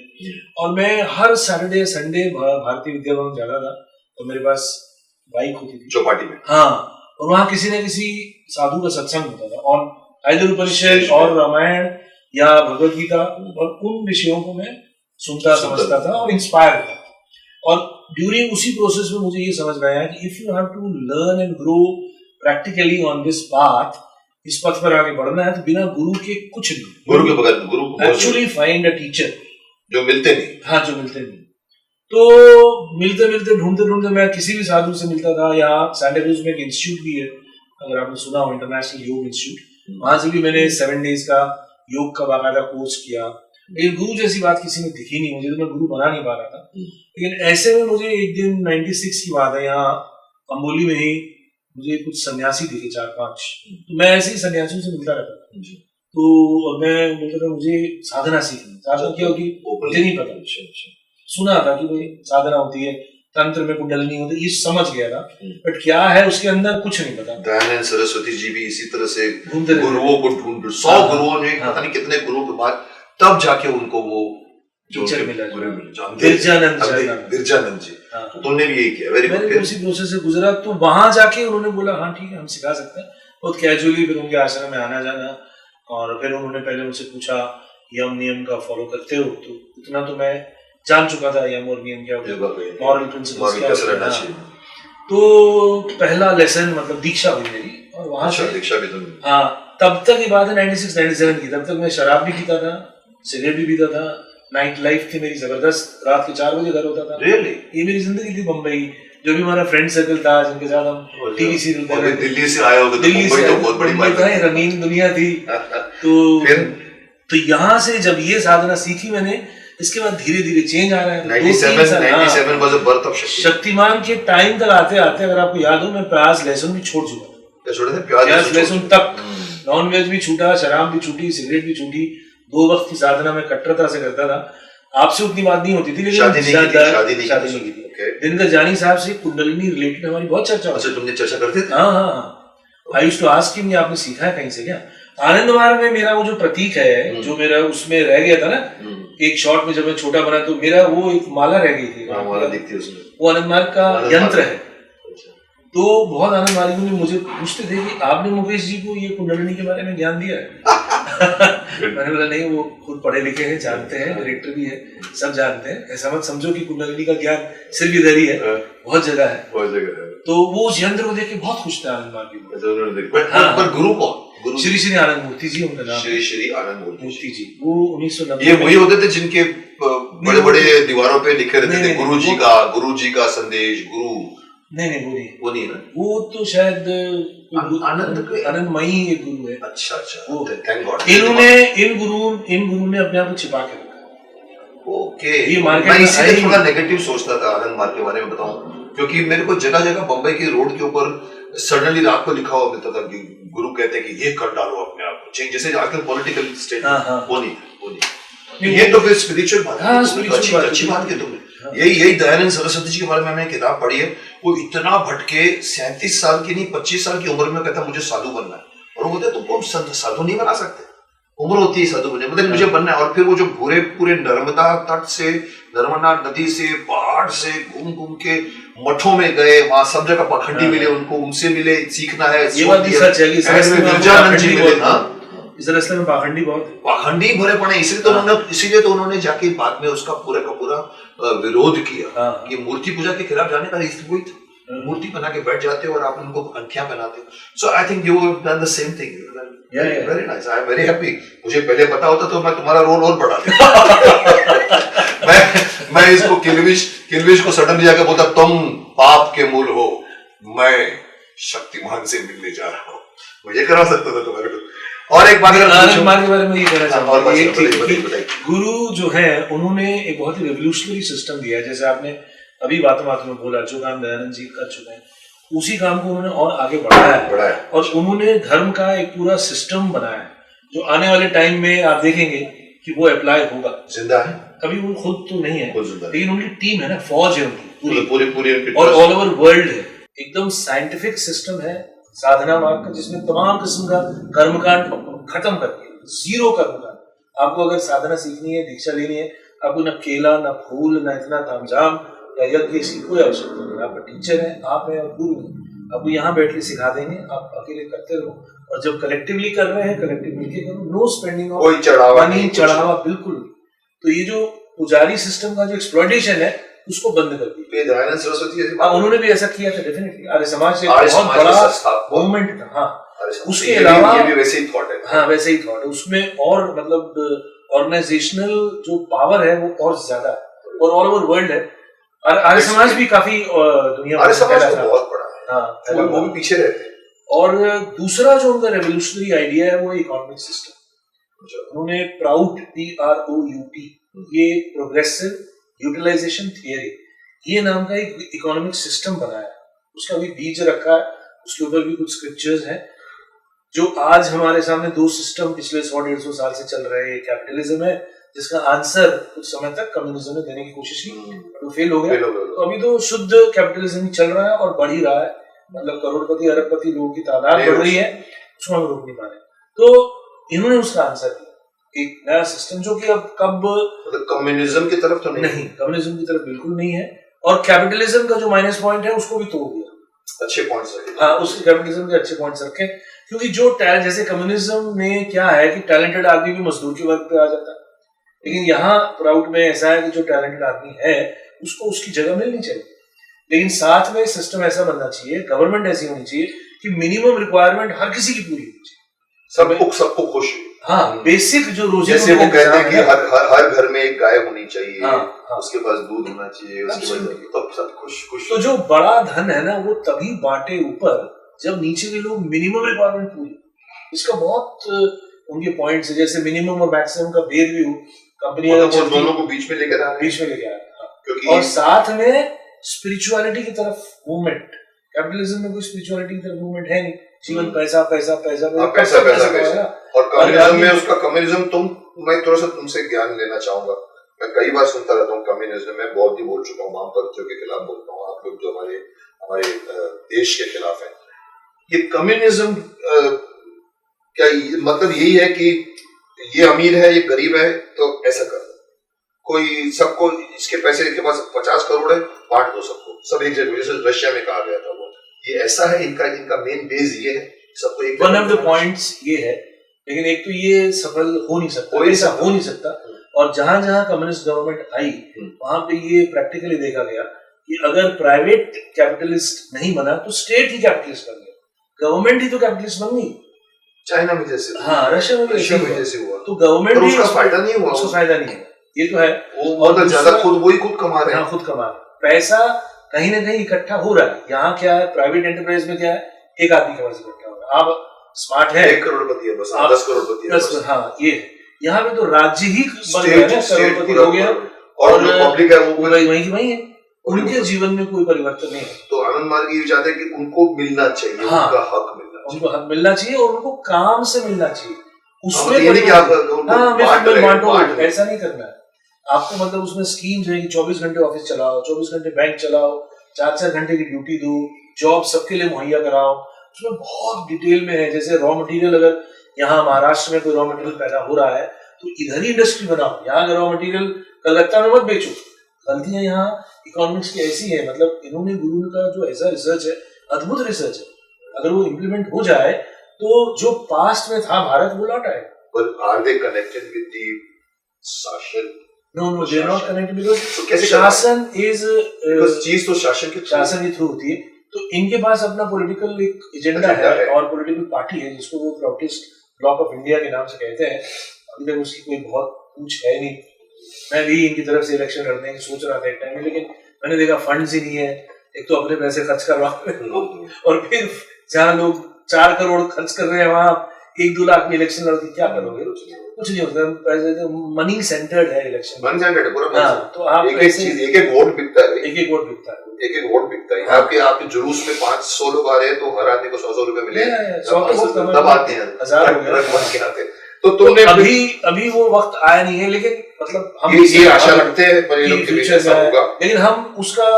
और मैं हर सैटरडे संडे भारतीय विद्या भवन जाता था। तो मेरे पास बाइक होती थी चौपाटी में, हाँ, और वहाँ किसी न किसी साधु का सत्संग होता था, और आइदर उपनिषद और रामायण या भगवत गीता, और उन विषयों को मैं सुनता समझता था और इंस्पायर था। और ड्यूरिंग उसी प्रोसेस में मुझे ये समझ में आया कि if you have to learn and grow practically on this path, इस पथ पर आगे बढ़ना है, तो बिना गुरु के कुछ नहीं। गुरु के बगैर, गुरु एक्चुअली फाइंड अ टीचर, जो मिलते नहीं, हाँ, जो मिलते नहीं। तो मिलते मिलते ढूंढते ढूंढते मैं किसी भी साधु से मिलता था। यहाँ सैंटाक्रूज में एक इंस्टीट्यूट भी है, अगर आपने सुना हो, इंटरनेशनल योग इंस्टीट्यूट, वहां से भी मैंने 7 डेज का योग का बाकायदा कोर्स किया। लेकिन गुरु जैसी बात किसी में दिखी नहीं मुझे, तो मैं गुरु बना नहीं पा रहा था। लेकिन ऐसे में मुझे एक दिन 96 की बात है, यहाँ अंबोली में ही मुझे कुछ सन्यासी दिखे 4-5, तो मैं ऐसे ही सन्यासियों से मिलता रहता था। तो मैं बोलता था मुझे साधना सीखनी। साधना क्या होगी मुझे नहीं पता, सुना था कि भाई साधना होती है, तंत्र में कुंडलिनी होती है, ये समझ गया था, बट क्या है उसके अंदर कुछ नहीं पता। दयानंद सरस्वती जी भी इसी तरह से घूमते गुरुओं को ढूंढ, 100 गुरुओं ने, पता नहीं कितने गुरुओं के बाद तब जाके उनको वो टीचर मिला, बिरजानंद जी। तो तुमने भी यही किया, वेरी गुड। उसी प्रोसेस से गुजरा, तो वहां जाके उन्होंने बोला हाँ ठीक है, हम सिखा सकते हैं। बहुत कैजुअली फिर उनके आश्रम में आना जाना, और फिर उन्होंने पहले मुझसे पूछा यम नियम का फॉलो करते हो, तो इतना तो मैं जान चुका था, यम और नियम क्या होता है, मॉरल प्रिंसिपल्स क्या होता है। तो पहला लेसन मतलब दीक्षा हुई मेरी, और वहां से दीक्षा भी हाँ, तब तक की बात है 96-97 की, तब तक मैं शराब भी पीता था, सिगरेट भी पीता था, नाइट लाइफ थी मेरी जबरदस्त, रात के 4 बजे घर होता था। Really? ये मेरी जिंदगी थी बम्बई। जो भी हमारा फ्रेंड सर्कल था, जिनके साथ हम टीवी सीरियल देख रहे थे, दिल्ली से आए होगे, दिल्ली से तो बहुत बड़ी बात है, रंगीन दुनिया थी। तो यहाँ से जब ये साधना सीखी मैंने, इसके बाद धीरे धीरे चेंज आ रहा है। 97 was the birth of Shaktimaan के टाइम तक आते आते, अगर आपको याद हो, मैं प्याज लहसुन भी छोड़ चुका था। छोड़े थे प्याज लहसुन तक, नॉन वेज भी छूटा, शराब भी छूटी, सिगरेट भी छूटी। 2 वक्त की साधना में कट्टरता से करता था। आपसे उतनी बात नहीं होती थी, लेकिन शादी नहीं की थी। दिनकर जानी साहब से कुंडलिनी रिलेटेड हमारी बहुत चर्चा होती। अच्छा, तुमने चर्चा करते थे? हाँ, I used to ask him, आपने सीखा है कहीं से क्या? आनंद मार्ग में मेरा वो जो प्रतीक है, जो मेरा उसमें रह गया था ना, एक शॉट में जब मैं छोटा बना, तो मेरा वो एक माला रह गई थी, माला दिखती है उसमें, वो आनंद मार्ग का यंत्र है। तो बहुत आनंद मार्ग में मुझे पूछते थे कि आपने मुकेश जी को ये कुंडलिनी के बारे में ज्ञान दिया है? मैंने बोला नहीं, वो खुद पढ़े लिखे हैं, जानते हैं, डायरेक्टर भी है, सब जानते हैं। ऐसा मत समझो कि कुंडलिनी का ज्ञान सिर्फ इधर ही है, बहुत जगह है, बहुत जगह है। तो वो उस यंत्र को देख के बहुत खुश थे आनंद मार्ग। पर गुरु कौन? श्री श्री आनंद मूर्ति जी उनका नाम। श्री श्री आनंद मूर्ति जी, वो 1990 ये वही होते थे जिनके बड़े बड़े दीवारों पे लिखे रहते थे गुरु जी का संदेश, गुरु। नहीं, वो नहीं है ना, वो तो शायद आनंदमयी एक गुरु है। अच्छा, थैंक गॉड। इन गुरु ने अपने आप को छिपा के रखा। ओके, ये मार्केट मैं इसीलिए थोड़ा नेगेटिव सोचता था आनंद मार्ग के बारे में, बताऊं, क्योंकि मेरे को जगह जगह बम्बई के रोड के ऊपर सडनली रात को लिखा हुआ मिलता था कि गुरु कहते हैं कि ये कर डालो अपने आप को चेंज, जैसे आजकल पॉलिटिकल स्टेट। वो नहीं, ये तो फिर स्पिरिचुअल बात है, अच्छी बात की तुमने। यही दयानंद सरस्वती जी के बारे में मैंने किताब पढ़ी है। वो इतना भटके, 37 साल की नहीं 25 साल की उम्र में कहता मुझे साधु बनना है, और वो बोलते तुमको साधु नहीं बना सकते, उम्र होती है साधु बनने, मतलब मुझे बनना है। और फिर वो जो पूरे नर्मदा तट से, नर्मदा नदी से, पहाड़ से घूम के मठों में गए, वहां सब जगह पाखंडी मिले उनको, उनसे मिले, सीखना है। ये बात भी सच है कि बिरजानंद जी मिले, इस रास्ते में पाखंडी भरे पड़े, इसीलिए तो उन्होंने जाके बाद में उसका पूरा का पूरा विरोध किया कि मूर्ति पूजा के खिलाफ जाने का वही था। मूर्ति बना के बैठ जाते हो और आप उनको अंगूठियां पहनाते हो। So I think you have done the same thing. Very nice, I am very happy. मुझे पहले पता होता तो मैं तुम्हारा रोल और बढ़ा देता। मैं इसको किल्विश को सडनली जाकर बोलता तुम पाप के मूल हो, मैं शक्तिमान से मिलने जा रहा हूँ। मुझे करा सकता था तुम्हारे को। और एक बात अगर आनंद पूछूं- कुमार के बारे में ये कहना और चाहूंगा बात कि एक बताइए, चीज बताइए, कि बताइए। गुरु जो है उन्होंने एक बहुत ही रेवोल्यूशनरी सिस्टम दिया है। जैसे आपने अभी बातों बातों में बोला, जो काम दयानंद जी कर चुके हैं उसी काम को उन्होंने और आगे बढ़ाया है, और उन्होंने धर्म का एक पूरा सिस्टम बनाया है जो आने वाले टाइम में आप देखेंगे कि वो अप्लाई होगा। जिंदा है, अभी वो खुद तो नहीं है, खुद जिंदा है। लेकिन उनकी टीम है ना, फौज है उनकी पूरी, पूरी और ऑल ओवर वर्ल्ड है। एकदम साइंटिफिक सिस्टम है साधना मार्ग का, जिसमें तमाम किस्म का कर्मकांड खत्म कर दिया, जीरो कर्मकांड। आपको अगर साधना सीखनी है, दीक्षा लेनी है, आपको न केला, न फूल, न इतना तामझाम या यज्ञ, इसकी कोई आवश्यकता नहीं। आपका टीचर है, आप है और गुरु है, आपको यहाँ बैठ के सिखा देंगे, आप अकेले करते रहो। और जब कलेक्टिवली कर रहे हैं, कलेक्टिव मिलके करो, नो स्पेंडिंग ऑफ कोई चढ़ावा मनी, नहीं, चढ़ावा बिल्कुल नहीं। तो ये जो पुजारी सिस्टम का जो एक्सप्लॉयटेशन है उसको बंद कर दिया। दयानंद सरस्वती ऐसी हाँ, उन्होंने भी ऐसा किया था डेफिनेटली। आर्य समाज से आर्य बहुत समाज बड़ा का संस्थापक। मूवमेंट था। हाँ, उसके ये भी- अलावा ये भी वैसे ही थॉट है। हाँ, वैसे ही थॉट है उसमें, और मतलब ऑर्गेनाइजेशनल जो पावर है वो और ज्यादा है, और ऑल ओवर वर्ल्ड है। आर्य समाज भी काफी दुनिया आर्य समाज फैला तो था। बहुत बड़ा है, हाँ, वो भी पीछे रहते हैं। और दूसरा जो उनका रेवोल्यूशनरी आइडिया है वो इकोनॉमिक सिस्टम। उन्होंने प्राउट, PROUT, ये प्रोग्रेसिव यूटिलाइजेशन थियरी, ये नाम का एक इकोनॉमिक सिस्टम बनाया। उसका भी बीज रखा है, उसके ऊपर भी कुछ स्क्रिप्चर्स हैं। जो आज हमारे सामने दो सिस्टम पिछले 100-150 साल से चल रहे हैं, कैपिटलिज्म है जिसका आंसर कुछ समय तक कम्युनिज्म ने देने की कोशिश की, तो फेल हो गया। तो अभी तो शुद्ध कैपिटलिज्म ही चल रहा है और बढ़ ही रहा है, मतलब करोड़पति अरबपति लोगों की तादाद बढ़ रही है, उसको हम रोक नहीं पा रहे। तो इन्होंने उसका आंसर दिया, एक नया सिस्टम जो कि अब कब कम्युनिज्म की तरफ तो नहीं, कम्युनिज्म की तरफ बिल्कुल नहीं है, और कैपिटलिज्म का जो माइनस पॉइंट है उसको भी तोड़ दिया। अच्छे पॉइंट्स रखे। हाँ, उसके कैपिटलिज्म के अच्छे पॉइंट्स रखे, क्योंकि जो टैलेंट, जैसे कम्युनिज्म में क्या है कि टैलेंटेड आदमी भी मजदूर के वर्ग पे आ जाता है, लेकिन यहाँ प्राउड में ऐसा है कि जो टैलेंटेड आदमी है उसको उसकी जगह मिलनी चाहिए। लेकिन साथ में सिस्टम ऐसा बनना चाहिए, गवर्नमेंट ऐसी होनी चाहिए कि मिनिमम रिक्वायरमेंट हर किसी की पूरी होनी चाहिए, सबको खुश। हाँ, बेसिक जो रोजी जैसे वो कहते हैं कि हर घर में एक गाय होनी चाहिए, हाँ, उसके पास दूध होना चाहिए, उसके बाद तब सब खुश। तो जो बड़ा धन है ना वो तभी बांटे ऊपर जब नीचे के लोग मिनिमम रिक्वायरमेंट पूरी। इसका बहुत उनके पॉइंट्स है, जैसे मिनिमम और मैक्सिमम का भेद भी हो, कंपनी दोनों को बीच में लेकर आ रहे हैं, और साथ में स्पिरिचुअलिटी की तरफ मूवमेंट। कैपिटलिज्म में कोई स्पिरिचुअलिटी की तरफ मूवमेंट है नहीं, जीवन पैसा पैसा पैसा पैसा। और कम्युनिज्म में उसका कम्युनिज्म मैं थोड़ा सा तुमसे ज्ञान लेना चाहूंगा। मैं कई बार सुनता रहता हूँ कम्युनिज्म में, बहुत ही बोल चुका हूँ, वामपंथियों के खिलाफ बोलता हूँ, आप लोग जो हमारे देश के खिलाफ है। ये कम्युनिज्म क्या मतलब यही है कि ये अमीर है, ये गरीब है, तो ऐसा कर दो, कोई सबको इसके पैसे के पास 50 करोड़ है, बांट दो सबको, सब एक जगह, जैसे रशिया में कहा गया था वो, ये ऐसा है, इनका मेन बेस ये है, सबको एक। वन ऑफ द पॉइंट्स ये है, लेकिन एक तो ये सफल हो नहीं सकता, ऐसा हो नहीं सकता। और जहां जहां कम्युनिस्ट गवर्नमेंट आई वहां पे ये प्रैक्टिकली देखा गया कि अगर प्राइवेट कैपिटलिस्ट नहीं बना तो स्टेट ही कैपिटलिस्ट बन गया, गवर्नमेंट ही तो कैपिटलिस्ट बन गई। चाइना में जैसे, हाँ, रशिया में जैसे हुआ, तो गवर्नमेंट उसका फायदा नहीं हुआ, उसका फायदा नहीं है, ये तो है। और ज्यादा खुद कमा रहे हैं, खुद कमा रहे, पैसा कहीं ना कहीं इकट्ठा हो रहा है। यहाँ क्या है, प्राइवेट एंटरप्राइज में क्या है, एक आदमी के पास इकट्ठा हो रहा है। आप स्मार्ट है, 1 करोड़पति है बस, 10 करोड़पति है बस। हाँ, ये यहाँ पे तो राज्य ही बन गया है, करोड़पति हो गया, और पब्लिक है वो वही की वही है, उनके जीवन में कोई परिवर्तन नहीं है। तो आनंद मार्ग ये चाहते हैं कि उनको मिलना चाहिए, हाँ, उनका हक मिलना चाहिए, उनको हक मिलना चाहिए और उनको काम से मिलना चाहिए। उसमें बांटो, ऐसा नहीं करना है आपको। मतलब उसमें स्कीम्स है कि 24 घंटे ऑफिस चलाओ, 24 घंटे बैंक चलाओ, 4-4 घंटे की ड्यूटी दो, जॉब सबके लिए मुहैया कराओ। उसमें बहुत डिटेल में है, जैसे रॉ मटेरियल, अगर यहाँ महाराष्ट्र में कोई रॉ मटेरियल पैदा हो रहा है तो इधर ही इंडस्ट्री बनाओ, यहाँ अगर रॉ मटेरियल कलकत्ता में मत बेचो। गलतियां यहाँ इकोनॉमिक्स की ऐसी है, मतलब इन्होंने गुरु का जो ऐसा रिसर्च है, अद्भुत रिसर्च है, अगर वो इम्प्लीमेंट हो जाए तो जो पास्ट में था भारत वो लौट आए। But are they connected with the शासन? No, they are not connected because कैसे शासन is चीज तो शासन के थ्रू होती है। तो इनके पास अपना पॉलिटिकल एक एजेंडा है और पॉलिटिकल पार्टी है जिसको वो प्रोटेस्ट ब्लॉक ऑफ इंडिया के नाम से कहते हैं। अभी तक उसकी कोई बहुत पूछ है नहीं। मैं भी इनकी तरफ से इलेक्शन लड़ने की सोच रहा था एक टाइम में, लेकिन मैंने देखा फंड्स ही नहीं है। एक तो अपने पैसे खर्च करवा और फिर जहाँ लोग 4 करोड़ खर्च कर रहे हैं वहां 1-2 लाख में इलेक्शन लड़ के क्या करोगे? कुछ नहीं होता, मनी सेंटर्ड है इलेक्शन। मन सेंटर्ड है पूरा। हाँ, तो आप एक एक चीज, एक एक वोट बिकता है, एक एक वोट बिकता है, एक एक वोट बिकता है। आपके जुलूस में 500 लोग आ रहे हैं तो हर आदमी को 100 रुपए मिले, 100 तब आते हैं, 1000 हो गया। बन के आते हैं। तो तुमने अभी वो वक्त आया नहीं है, लेकिन मतलब हम ये आशा रखते हैं पर ये लोग के बीच ऐसा होगा। लेकिन हम उसका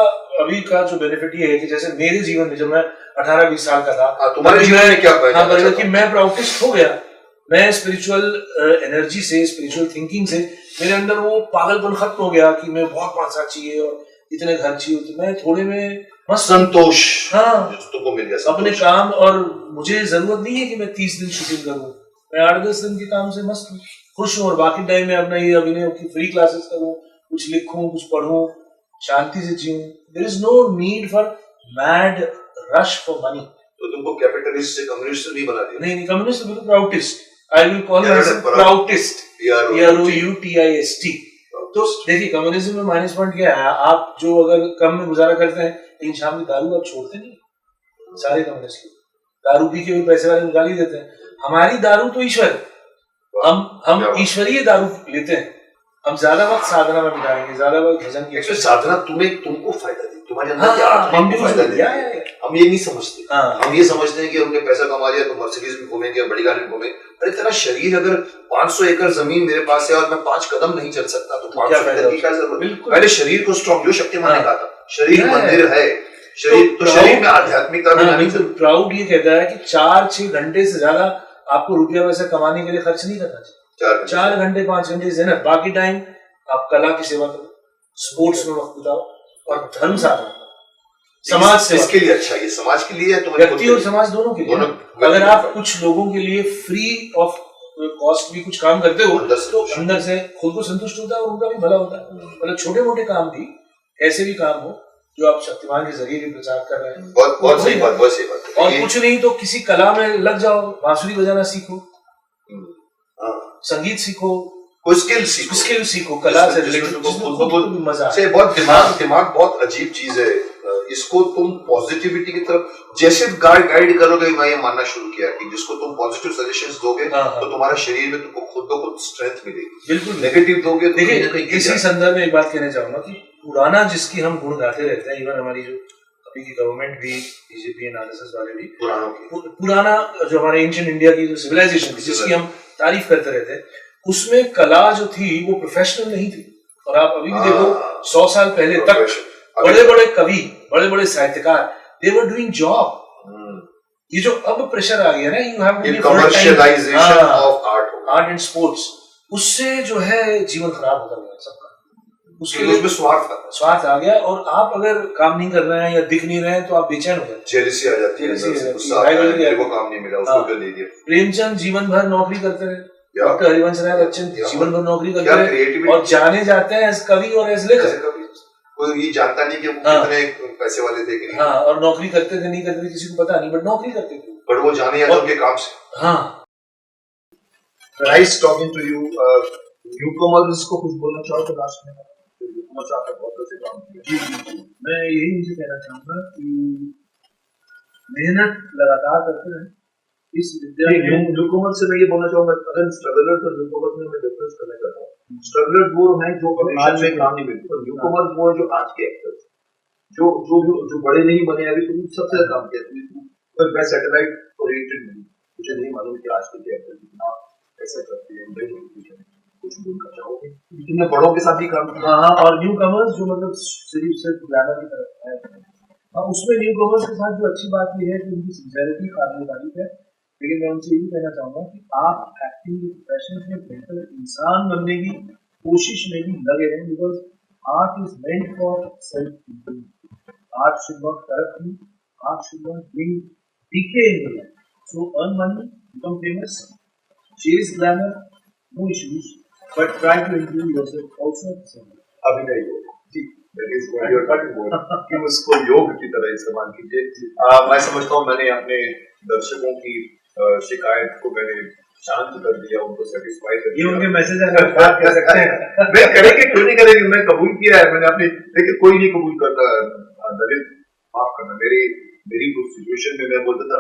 अभी का जो बेनिफिट ये है कि जैसे मेरे जीवन में जब मैं 18-20 साल का था, तुम्हारे जीवन में क्या हाँ, कि मैं प्राउटिस्ट हो गया। मैं स्पिरिचुअल एनर्जी से, स्पिरिचुअल थिंकिंग से मेरे अंदर वो पागलपन खत्म हो गया कि मैं बहुत पैसा चाहिए और इतने घर चाहिए, तो मैं थोड़े में मस्त संतोष, हाँ, तुमको मिल गया अपने काम। और मुझे जरूरत नहीं है कि मैं 30 दिन शूटिंग करूं, मैं 8-10 दिन के काम से मस्त खुश हूँ। और बाकी टाइम में अपना ये अभिनय की फ्री क्लासेस करूं, कुछ लिखूं, कुछ पढ़ूं, शांति से जीऊं। There is no need for mad rush for money. तो तुमको कैपिटलिस्ट से कम्युनिस्ट नहीं बना दिया? नहीं, कम्युनिस्ट बिल्कुल Proutist. I will call myself Proutist, PROUTIST। तो देखिए, कम्युनिज्म में माइनस पॉइंट क्या है, आप जो अगर कम में गुजारा करते हैं, लेकिन शाम की दारू आप छोड़ते नहीं। सारे कम्युनिस्ट दारू पी के भी पैसे वाले गाली देते हैं। हमारी दारू तो ईश्वर, हम ईश्वरीय दारू लेते हैं। हम ज्यादा वक्त साधना में बिताएंगे, ज्यादा वक्त भजन की। साधना तुमको फायदा दी, तुम्हारे अंदर की आत्मा को फायदा दी। हम ये नहीं समझते, हम ये समझते हैं कि हमने पैसा कमा लिया तो मर्सिडीज में घूमेंगे, बड़ी गाड़ी में घूमेंगे। अरे तेरा शरीर, अगर 500 एकड़ जमीन मेरे पास है और मैं 5 कदम नहीं चल सकता तो 500 एकड़ की क्या जरूरत? पहले शरीर को स्ट्रॉन्ग, जो शक्तिमान ने कहा था, शरीर मंदिर है। शरीर तो शरीर में आध्यात्मिकता भी नहीं चलती। प्राउड ये कहता है कि 4-6 घंटे से ज्यादा आपको रुपया पैसा कमाने के लिए खर्च नहीं करना चाहिए। 4 घंटे 5 घंटे से ना, बाकी टाइम आप कला की सेवा करो, स्पोर्ट्स में वक्त बिताओ और धर्म साधना करो। समाज से इसके लिए अच्छा, ये समाज के लिए है, तो व्यक्ति और समाज दोनों के लिए। अगर आप कुछ लोगों के लिए फ्री ऑफ कॉस्ट भी कुछ काम करते हो तो अंदर से खुद को संतुष्ट होता है और उनका भी भला होता है। मतलब छोटे मोटे काम भी, ऐसे भी काम हो जो आप शक्तिमान के जरिए भी प्रचार कर रहे हैं, बहुत सही बात, बहुत सही बात। और कुछ नहीं तो किसी कला में लग जाओ, बांसुरी बजाना सीखो, संगीत सीखो, कोई स्किल सीखो, कला से रिलेटेड मजा से। बहुत दिमाग बहुत अजीब चीज है। इसको तुम पॉजिटिविटी की तरफ जैसे गाइड करोगे, मैं ये मानना शुरू किया कि जिसको तुम पॉजिटिव सजेशंस दोगे तो तुम्हारा शरीर में तुमको खुद ब खुद स्ट्रेंथ मिलेगी। बिल्कुल नेगेटिव दोगे तो देखिए, इसी संदर्भ में एक बात कहना चाहूंगा कि पुराना जिसकी हम गुण गाते रहते हैं, इवन हमारी जो अभी की गवर्नमेंट भी, बीजेपी एंड आरएसएस वाले भी, पुराना जो हमारे एंशिएंट इंडिया की जो सिविलाइजेशन थी जिसकी हम तारीफ करते रहते हैं, उसमें कला जो थी वो प्रोफेशनल नहीं थी। और आप अभी भी देखो, 100 साल पहले तक बड़े बड़े कवि, बड़े बड़े साहित्यकार, दे वर डूइंग जॉब। ये जो अब प्रेशर आ गया ना, you have to be commercialisation of art and sports, उससे जो है जीवन खराब होता गया सबका। उसके लिए स्वार्थ आ गया, और आप अगर काम नहीं कर रहे हैं या दिख नहीं रहे हैं तो आप बेचैन हो जाते, जेलसी आ जाती है, मेरे को काम नहीं मिला, उसको क्यों दे दिया। प्रेमचंद जीवन भर नौकरी करते रहे, डॉक्टर हरिवंश राय बच्चन जीवन भर नौकरी करते रहे और जाने जाते हैं एज कवि और एज लेखक। कोई ये जानता नहीं कि वो कितने पैसे वाले थे कि नहीं। हाँ, और नौकरी करते थे नहीं करते थे किसी को पता नहीं, बट नौकरी करते थे, बट वो जाने या उनके काम से। हाँ, nice talking to you. Newcomers को कुछ बोलना चाहो तो लास्ट में? बहुत अच्छे काम किए। मैं यही मुझे कहना चाहूंगा कि मेहनत लगातार करते रहे इस विद्या। न्यूकमर से मैं ये बोलना चाहूंगा, अगर स्ट्रगलर और न्यूकमर में मैं डिफरेंस करना चाहता हूँ। स्ट्रगलर वो हैं जो आज में काम नहीं मिलते, और न्यूकमर वो है जो आज के एक्टर्स, जो बड़े नहीं बने अभी, तुम सबसे ज्यादा काम किया। मैं सैटेलाइट ओरिएंटेड नहीं, मुझे नहीं मालूम कि आज के एक्टर कितना ऐसा करते हैं। कुछ बोलना चाहोगे? तुमने बड़ों के साथ ही काम किया। हाँ, और न्यू कमर्स जो मतलब सिर्फ ग्लैमर की तरफ है, हाँ, उसमें न्यू कमर्स के साथ जो अच्छी बात ये है कि उनकी सिंसियरिटी काबिल तारीफ है। लेकिन मैं उनसे यही कहना चाहूंगा कि आप एक्टिंग के प्रोफेशन में बेहतर इंसान बनने की कोशिश में भी लगे रहें, because art is meant for self improvement. Art should not corrupt you, art should not bring decay in your life. So earn money, become famous, chase glamour, no issues, but try to improve yourself also. अभिनय योग, जी, that is what you are talking about, कि उसको योग की तरह इस्तेमाल कीजिए। मैं समझता हूँ मैंने अपने दर्शकों की शिकायत को मैंने शांत कर दिया, उनको सेटिस्फाई कर दिया। ये उनके मैसेज अगर बात कर सकते हैं मैं करेंगे क्यों नहीं करेंगे, मैं कबूल किया है मैंने अपने, लेकिन कोई नहीं कबूल करता। दलित माफ करना, मेरी कुछ सिचुएशन में मैं बोलता था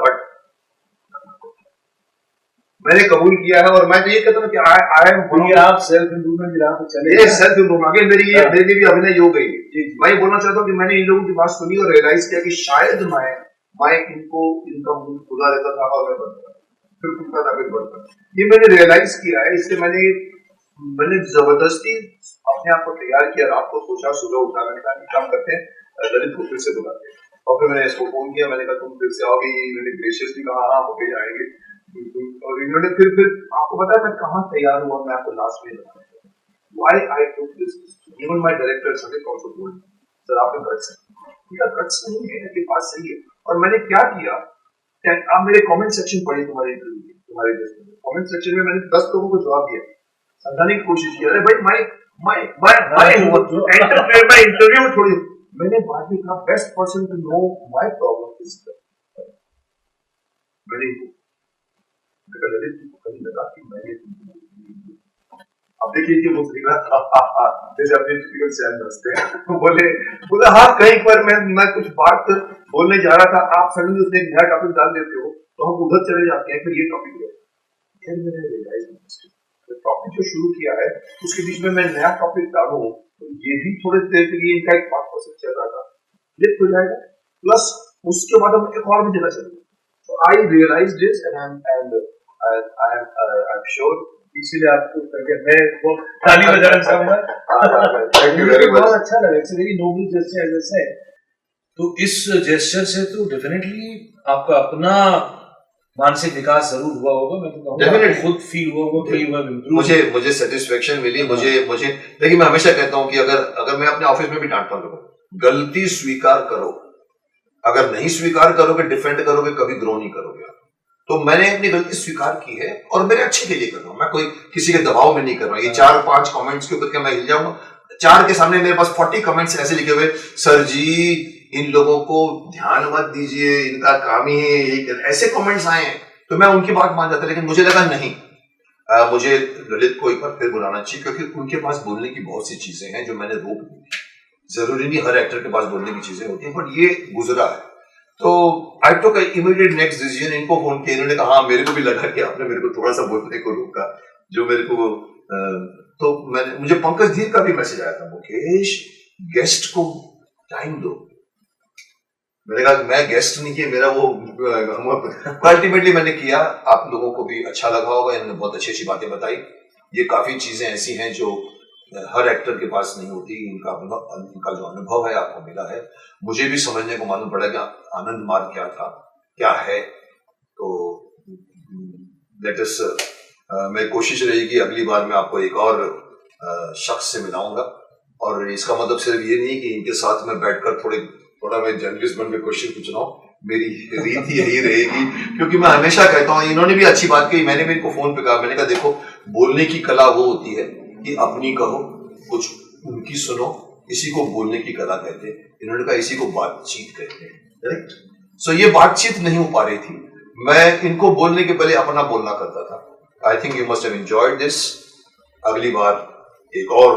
मैंने कबूल किया है और मैं तो ये कहता हूँ कि आई एम ये आप सेल्फ इम्प्रूवमेंट की राह पे चले ये हैं। सेल्फ इम्प्रूवमेंट आगे मेरी भी अभिनय हो गई। जी। मैं ये बोलना चाहता हूँ कि मैंने इन लोगों की बात सुनी और रियलाइज किया कि शायद मैं इनका मुंह खुला रहता था और मैं बंद था, फिर खुलता था फिर बंद था। ये मैंने रियलाइज किया है, इससे मैंने जबरदस्ती अपने आप को तैयार किया। रात को सोचा, सुबह उठा, मैंने कहा कि काम करते हैं, ललित को फिर से बुलाते हैं। और फिर मैंने इसको फोन किया, मैंने कहा तुम फिर से आओगे? इन्होंने ग्रेशियसली कहा हाँ वो भी आएंगे बिल्कुल। और इन्होंने फिर आपको पता है मैं कहाँ तैयार हुआ, मैं आपको लास्ट में बताऊँ why I took this decision. Even my director Sandeep also told me, sir आपके गट्स हैं। मेरा गट्स नहीं है, ये बात सही है। और मैंने क्या किया, आप मेरे कमेंट सेक्शन पढ़िए तुम्हारे इंटरव्यू के, तुम्हारे कमेंट सेक्शन में मैंने 10 लोगों को जवाब दिया, समझाने की कोशिश की। अरे भाई मैं इंटरव्यू थोड़ी, मैंने बाद में कहा best person to know my problem is मैंने ललित कभी लगा कि मैंने अब देखिए कि वो जैसे अपने टिपिकल सैन हंसते हैं बोले हाँ कहीं पर मैं कुछ बात बोलने जा रहा था, आप सडनली उसने एक नया टॉपिक डाल देते हो तो हम उधर चले जाते हैं, फिर ये टॉपिक है। फिर मैंने रियलाइज टॉपिक जो शुरू किया है उसके बीच में मैं नया टॉपिक डालूं तो ये भी थोड़ी देर के लिए इनका एक 5% चल रहा था, लिफ्ट हो जाएगा, प्लस उसके बाद हम एक और भी जगह चलेंगे। So I realized this and I'm sure इसीलिए आपको करके मैं वो ताली बजाना चाहूंगा। Thank you very much. बहुत अच्छा लगा, it's very noble gesture as I said. तो इस जेस्चर से तो डेफिनेटली आपका अपना मानसिक विकास जरूर हुआ होगा। मैं तो कहूँगा Definitely. खुद फील हुआ होगा कि यू हैव इम्प्रूव्ड। मुझे सेटिस्फेक्शन मिली। मुझे देखिए मैं हमेशा कहता हूं कि अगर मैं अपने ऑफिस में भी डांटता हूं, गलती स्वीकार करो, अगर नहीं स्वीकार करोगे, डिफेंड करोगे, कभी ग्रो नहीं करोगे। तो मैंने अपनी गलती स्वीकार की है और मेरे अच्छे के लिए कर रहा हूं, मैं कोई किसी के दबाव में नहीं कर रहा हूं। ये 4-5 कमेंट्स के ऊपर क्या मैं हिल जाऊंगा? 4 के सामने मेरे पास 40 कमेंट्स ऐसे लिखे हुए, सर जी इन लोगों को ध्यान मत दीजिए, इनका काम ही है यही, ऐसे कमेंट्स आए हैं। तो मैं उनकी बात मान जाता, लेकिन मुझे लगा नहीं, मुझे ललित को एक बार फिर बुलाना चाहिए, क्योंकि उनके पास बोलने की बहुत सी चीजें हैं जो मैंने रोक दी। जरूरी नहीं हर एक्टर के पास बोलने की चीजें होती हैं, बट ये गुजरा है। तो आई टुक इमीडिएट नेक्स्ट डिसीजन, इनको फोन किया, इन्होंने कहा हाँ मेरे को भी लगा कि आपने मेरे को थोड़ा सा बोलने को रोका, जो मेरे को तो मुझे पंकज धीर का भी मैसेज आया था, मुकेश गेस्ट को टाइम दो। मैंने कहा मैं गेस्ट नहीं किया, मेरा वो अल्टीमेटली मैंने किया। आप लोगों को भी अच्छा लगा होगा, इन्होंने बहुत अच्छी अच्छी बातें बताई। ये काफी चीजें ऐसी हैं जो हर एक्टर के पास नहीं होती, इनका जो अनुभव है आपको मिला है। मुझे भी समझने को मालूम पड़ा कि आनंद मार्ग क्या था, क्या है। तो लेट अस मेरी कोशिश रहेगी अगली बार मैं आपको एक और शख्स से मिलाऊंगा, और इसका मतलब सिर्फ ये नहीं कि इनके साथ में बैठकर थोड़ा मैं जर्नलिस्ट बन के क्वेश्चन पूछ रहा हूँ। मेरी रीत यही रहेगी, क्योंकि मैं हमेशा कहता हूँ, इन्होंने भी अच्छी बात कही, मैंने भी इनको फोन पे कहा, मैंने कहा देखो बोलने की कला वो होती है कि अपनी कहो, कुछ उनकी सुनो, इसी को बोलने की कला कहते हैं। इन्होंने कहा इसी को बातचीत कहते हैं, राइट। सो ये बातचीत नहीं हो पा रही थी, मैं इनको बोलने के पहले अपना बोलना करता था। आई think you must have enjoyed this. अगली बार एक और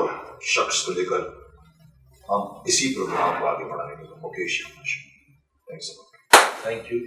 शख्स को लेकर हम इसी प्रोग्राम को आगे बढ़ाएंगे। मुकेश, थैंक्स। Thank you.